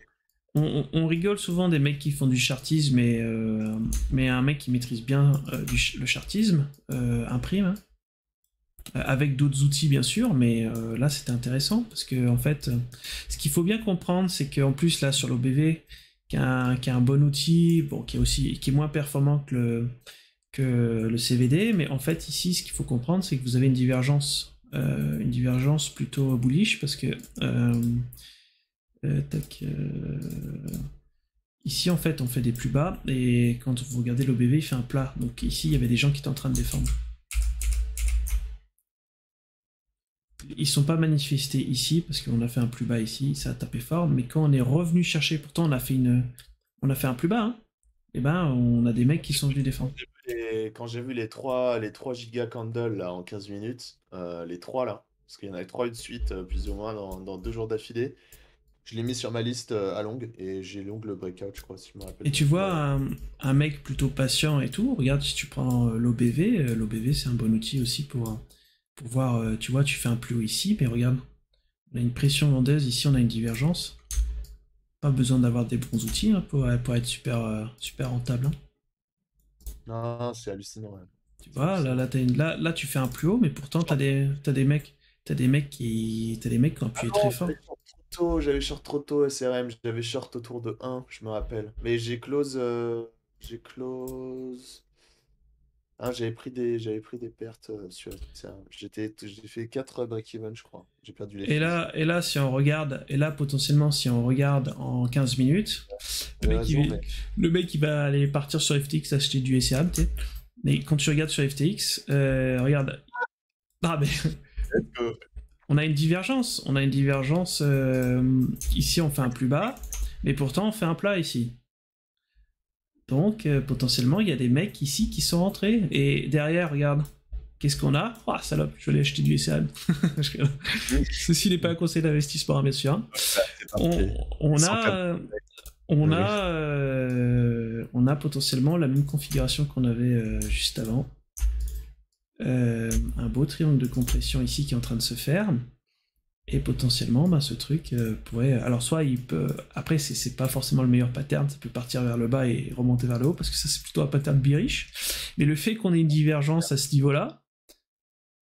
On rigole souvent des mecs qui font du chartisme, mais un mec qui maîtrise bien le chartisme imprime, hein, avec d'autres outils bien sûr, mais là c'était intéressant parce que en fait, ce qu'il faut bien comprendre, c'est qu'en plus là sur l'OBV, qui est un bon outil, bon, qui est moins performant que le CVD, mais en fait ici ce qu'il faut comprendre, c'est que vous avez une divergence plutôt bullish parce que ici en fait on fait des plus bas et quand vous regardez l'OBV il fait un plat, donc ici il y avait des gens qui étaient en train de défendre. ils sont pas manifestés ici parce qu'on a fait un plus bas ici, ça a tapé fort, mais quand on est revenu chercher, pourtant on a fait un plus bas, hein, et ben on a des mecs qui sont venus défendre. Quand j'ai vu les 3 giga candles là, en 15 minutes, les 3 là, parce qu'il y en avait 3 de suite, plus ou moins, dans 2 jours d'affilée, je l'ai mis sur ma liste à longue et j'ai longue le breakout, je crois, si je me rappelle Et bien. tu vois un mec plutôt patient et tout, regarde si tu prends l'OBV, l'OBV c'est un bon outil aussi pour voir, tu vois, tu fais un plus haut ici, mais regarde, on a une pression vendeuse, ici on a une divergence, pas besoin d'avoir des bons outils hein, pour être super rentable. Hein. Non, c'est hallucinant. Ouais. Tu C'est vois, hallucinant. là, tu fais un plus haut, mais pourtant t'as des mecs qui ont Ah appuyé très non, fort. j'avais short trop tôt SRM, j'avais short autour de 1, je me rappelle. Mais j'ai close. Ah, j'avais pris des pertes sur SRM. J'ai fait 4 break-even, je crois. J'ai perdu les fees. Si on regarde, et là, potentiellement, si on regarde en 15 minutes, le T'avais mec, raison, il, mais le mec, il va aller partir sur FTX acheter du SRM, tu sais. Mais quand tu regardes sur FTX, regarde. Ah, mais peut-être que on a une divergence. On a une divergence. Ici, on fait un plus bas, mais pourtant, on fait un plat ici. Donc, potentiellement, il y a des mecs ici qui sont rentrés. Et derrière, regarde, qu'est-ce qu'on a? Ah, salope, je vais aller acheter du SRM. Ceci n'est pas un conseil d'investissement, bien sûr. c'est parti. On 104. a, Oui. on a potentiellement la même configuration qu'on avait juste avant. Un beau triangle de compression ici qui est en train de se faire. Et potentiellement, bah, ce truc pourrait. Alors, soit il peut. Après, c'est pas forcément le meilleur pattern, ça peut partir vers le bas et remonter vers le haut, parce que ça, c'est plutôt un pattern bearish. Mais le fait qu'on ait une divergence à ce niveau-là,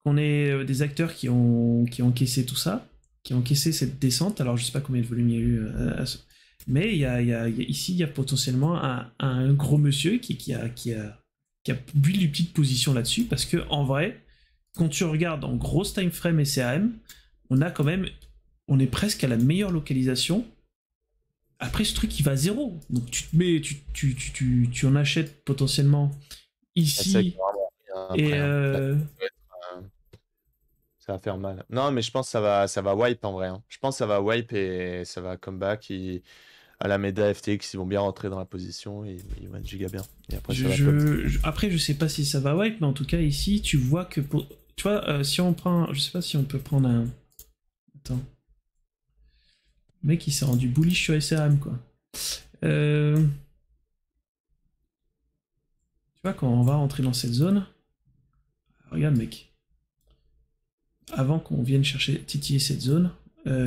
qu'on ait des acteurs qui ont encaissé tout ça, qui ont encaissé cette descente, alors je sais pas combien de volume il y a eu, mais ici, il y a potentiellement un gros monsieur qui a build une petite position là-dessus, parce que en vrai, quand tu regardes en grosse time frame SRM, on est presque à la meilleure localisation. Après, ce truc, il va à zéro. Donc, tu te mets, tu en achètes potentiellement C'est ça qui ici. va vraiment rien Et après, hein. Là, euh, ça va faire mal. Non, mais je pense que ça va wipe en vrai, hein. Je pense que ça va wipe et ça va comeback. À la méda FTX, ils vont bien rentrer dans la position et ils vont être giga bien. Et après, ça va pop. après, je sais pas si ça va wipe, mais en tout cas, ici, tu vois que. Tu vois, si on prend. Je sais pas si on peut prendre un. Attends. Le mec, il s'est rendu bullish sur SRM, quoi. Tu vois, quand on va rentrer dans cette zone. Regarde, mec. Avant qu'on vienne chercher titiller cette zone,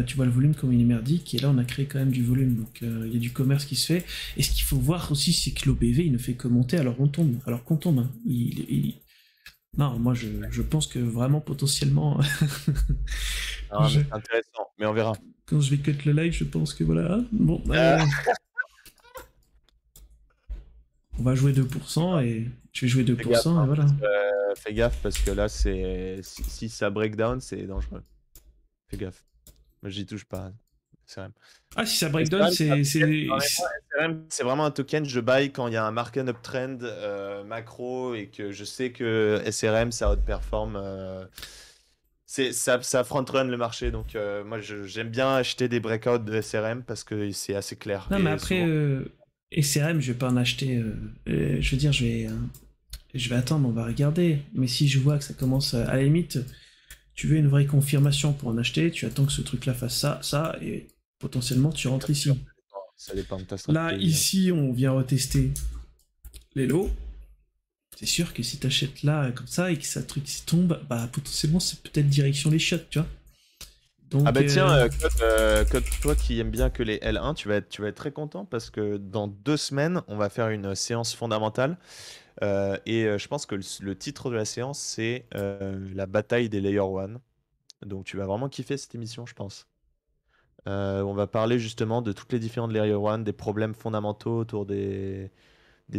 tu vois le volume comme il est merdique, et là on a créé quand même du volume, donc il y a du commerce qui se fait. Et ce qu'il faut voir aussi, c'est que l'OBV il ne fait que monter alors on tombe, alors qu'on tombe. Hein. Non, moi je pense que vraiment potentiellement, Non, mais c'est intéressant, mais on verra. quand je vais cut le live, je pense que voilà. Bon, on va jouer 2% et je vais jouer 2% Fais gaffe, et hein, voilà. fais gaffe parce que là, si ça breakdown, c'est dangereux. Fais gaffe. Moi, j'y touche pas. SRM. Ah, si ça breakdown, C'est vraiment un token, je buy quand il y a un market uptrend macro et que je sais que SRM, ça outperform. Ça front run le marché, donc moi j'aime bien acheter des breakouts de SRM parce que c'est assez clair. Non, Et mais après, souvent- SRM, je vais pas en acheter. Je veux dire, je vais attendre, on va regarder. Mais si je vois que ça commence à la limite, tu veux une vraie confirmation pour en acheter, tu attends que ce truc-là fasse ça, et potentiellement tu rentres ici. Ça dépend de ta Là, stratégie. ici, on vient retester les lots. C'est sûr que si t'achètes là comme ça et que ça truc s'y tombe, bah potentiellement c'est peut-être direction les shots, tu vois. Donc, Ah bah tiens, Code, toi qui aimes bien que les L1, tu vas être très content parce que dans 2 semaines, on va faire une séance fondamentale. Je pense que le titre de la séance, c'est la bataille des Layer 1. Donc tu vas vraiment kiffer cette émission, je pense. On va parler justement de toutes les différentes Layer 1, des problèmes fondamentaux autour des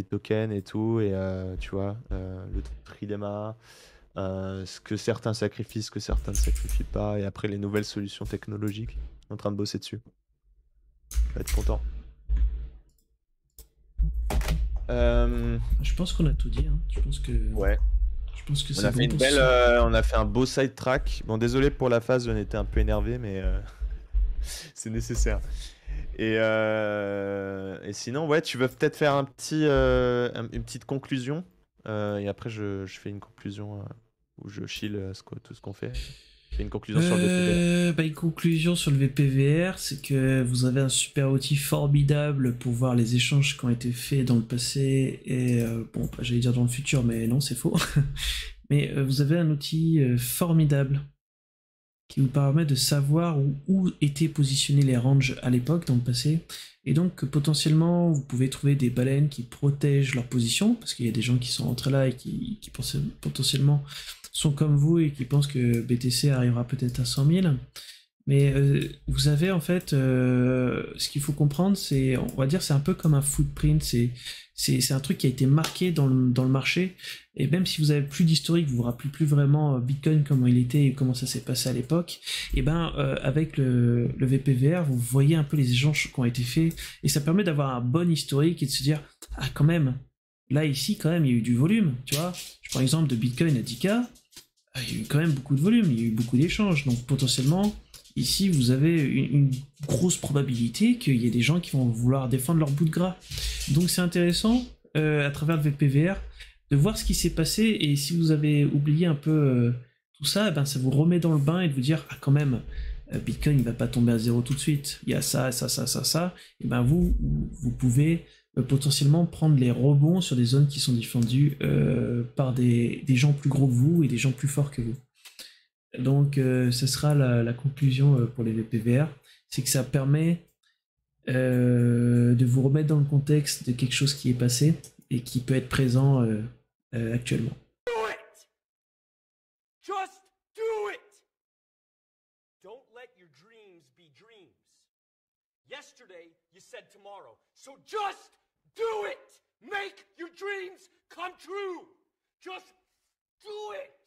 tokens et tout. Et tu vois, le trilemma, ce que certains sacrifient, ce que certains ne sacrifient pas. Et après, les nouvelles solutions technologiques. On est en train de bosser dessus. Tu vas être content. je pense qu'on a tout dit. Hein. Je pense que Ouais. Je pense que On c'est a fait bon une pour belle, ce soir. on a fait un beau side track. Bon, désolé pour la phase, on était un peu énervé, mais c'est nécessaire. Et sinon, ouais, tu veux peut-être faire une petite conclusion, et après je fais une conclusion où je chill tout ce qu'on fait. Je fais une conclusion sur le VPVR. Bah, une conclusion sur le VPVR, c'est que vous avez un super outil formidable pour voir les échanges qui ont été faits dans le passé et bon, j'allais dire dans le futur, mais non, c'est faux. Mais vous avez un outil formidable qui vous permet de savoir où étaient positionnés les ranges à l'époque, dans le passé. Et donc, potentiellement, vous pouvez trouver des baleines qui protègent leur position, parce qu'il y a des gens qui sont rentrés là et qui potentiellement sont comme vous et qui pensent que BTC arrivera peut-être à 100 000. Mais vous avez en fait, ce qu'il faut comprendre, c'est, on va dire, c'est un peu comme un footprint, c'est un truc qui a été marqué dans le marché, et même si vous avez plus d'historique, vous vous rappelez plus vraiment Bitcoin, comment il était et comment ça s'est passé à l'époque, et ben avec le VPVR, vous voyez un peu les échanges qui ont été faits, et ça permet d'avoir un bon historique et de se dire, ah quand même, là ici quand même il y a eu du volume, tu vois, je prends l'exemple de Bitcoin à 10K, il y a eu quand même beaucoup de volume, il y a eu beaucoup d'échanges, donc potentiellement, ici vous avez une grosse probabilité qu'il y ait des gens qui vont vouloir défendre leur bout de gras. Donc c'est intéressant, à travers le VPVR, de voir ce qui s'est passé, et si vous avez oublié un peu tout ça, eh ben, ça vous remet dans le bain et de vous dire, ah quand même, Bitcoin ne va pas tomber à zéro tout de suite, il y a ça, ça, ça, ça, ça, et ben vous pouvez potentiellement prendre les rebonds sur des zones qui sont défendues par des gens plus gros que vous et des gens plus forts que vous. Donc, ce sera la conclusion pour les VPVR, c'est que ça permet de vous remettre dans le contexte de quelque chose qui est passé et qui peut être présent actuellement. Do it! Just do it! Don't let your dreams be dreams. Yesterday, you said tomorrow. So just do it! Make your dreams come true! Just do it!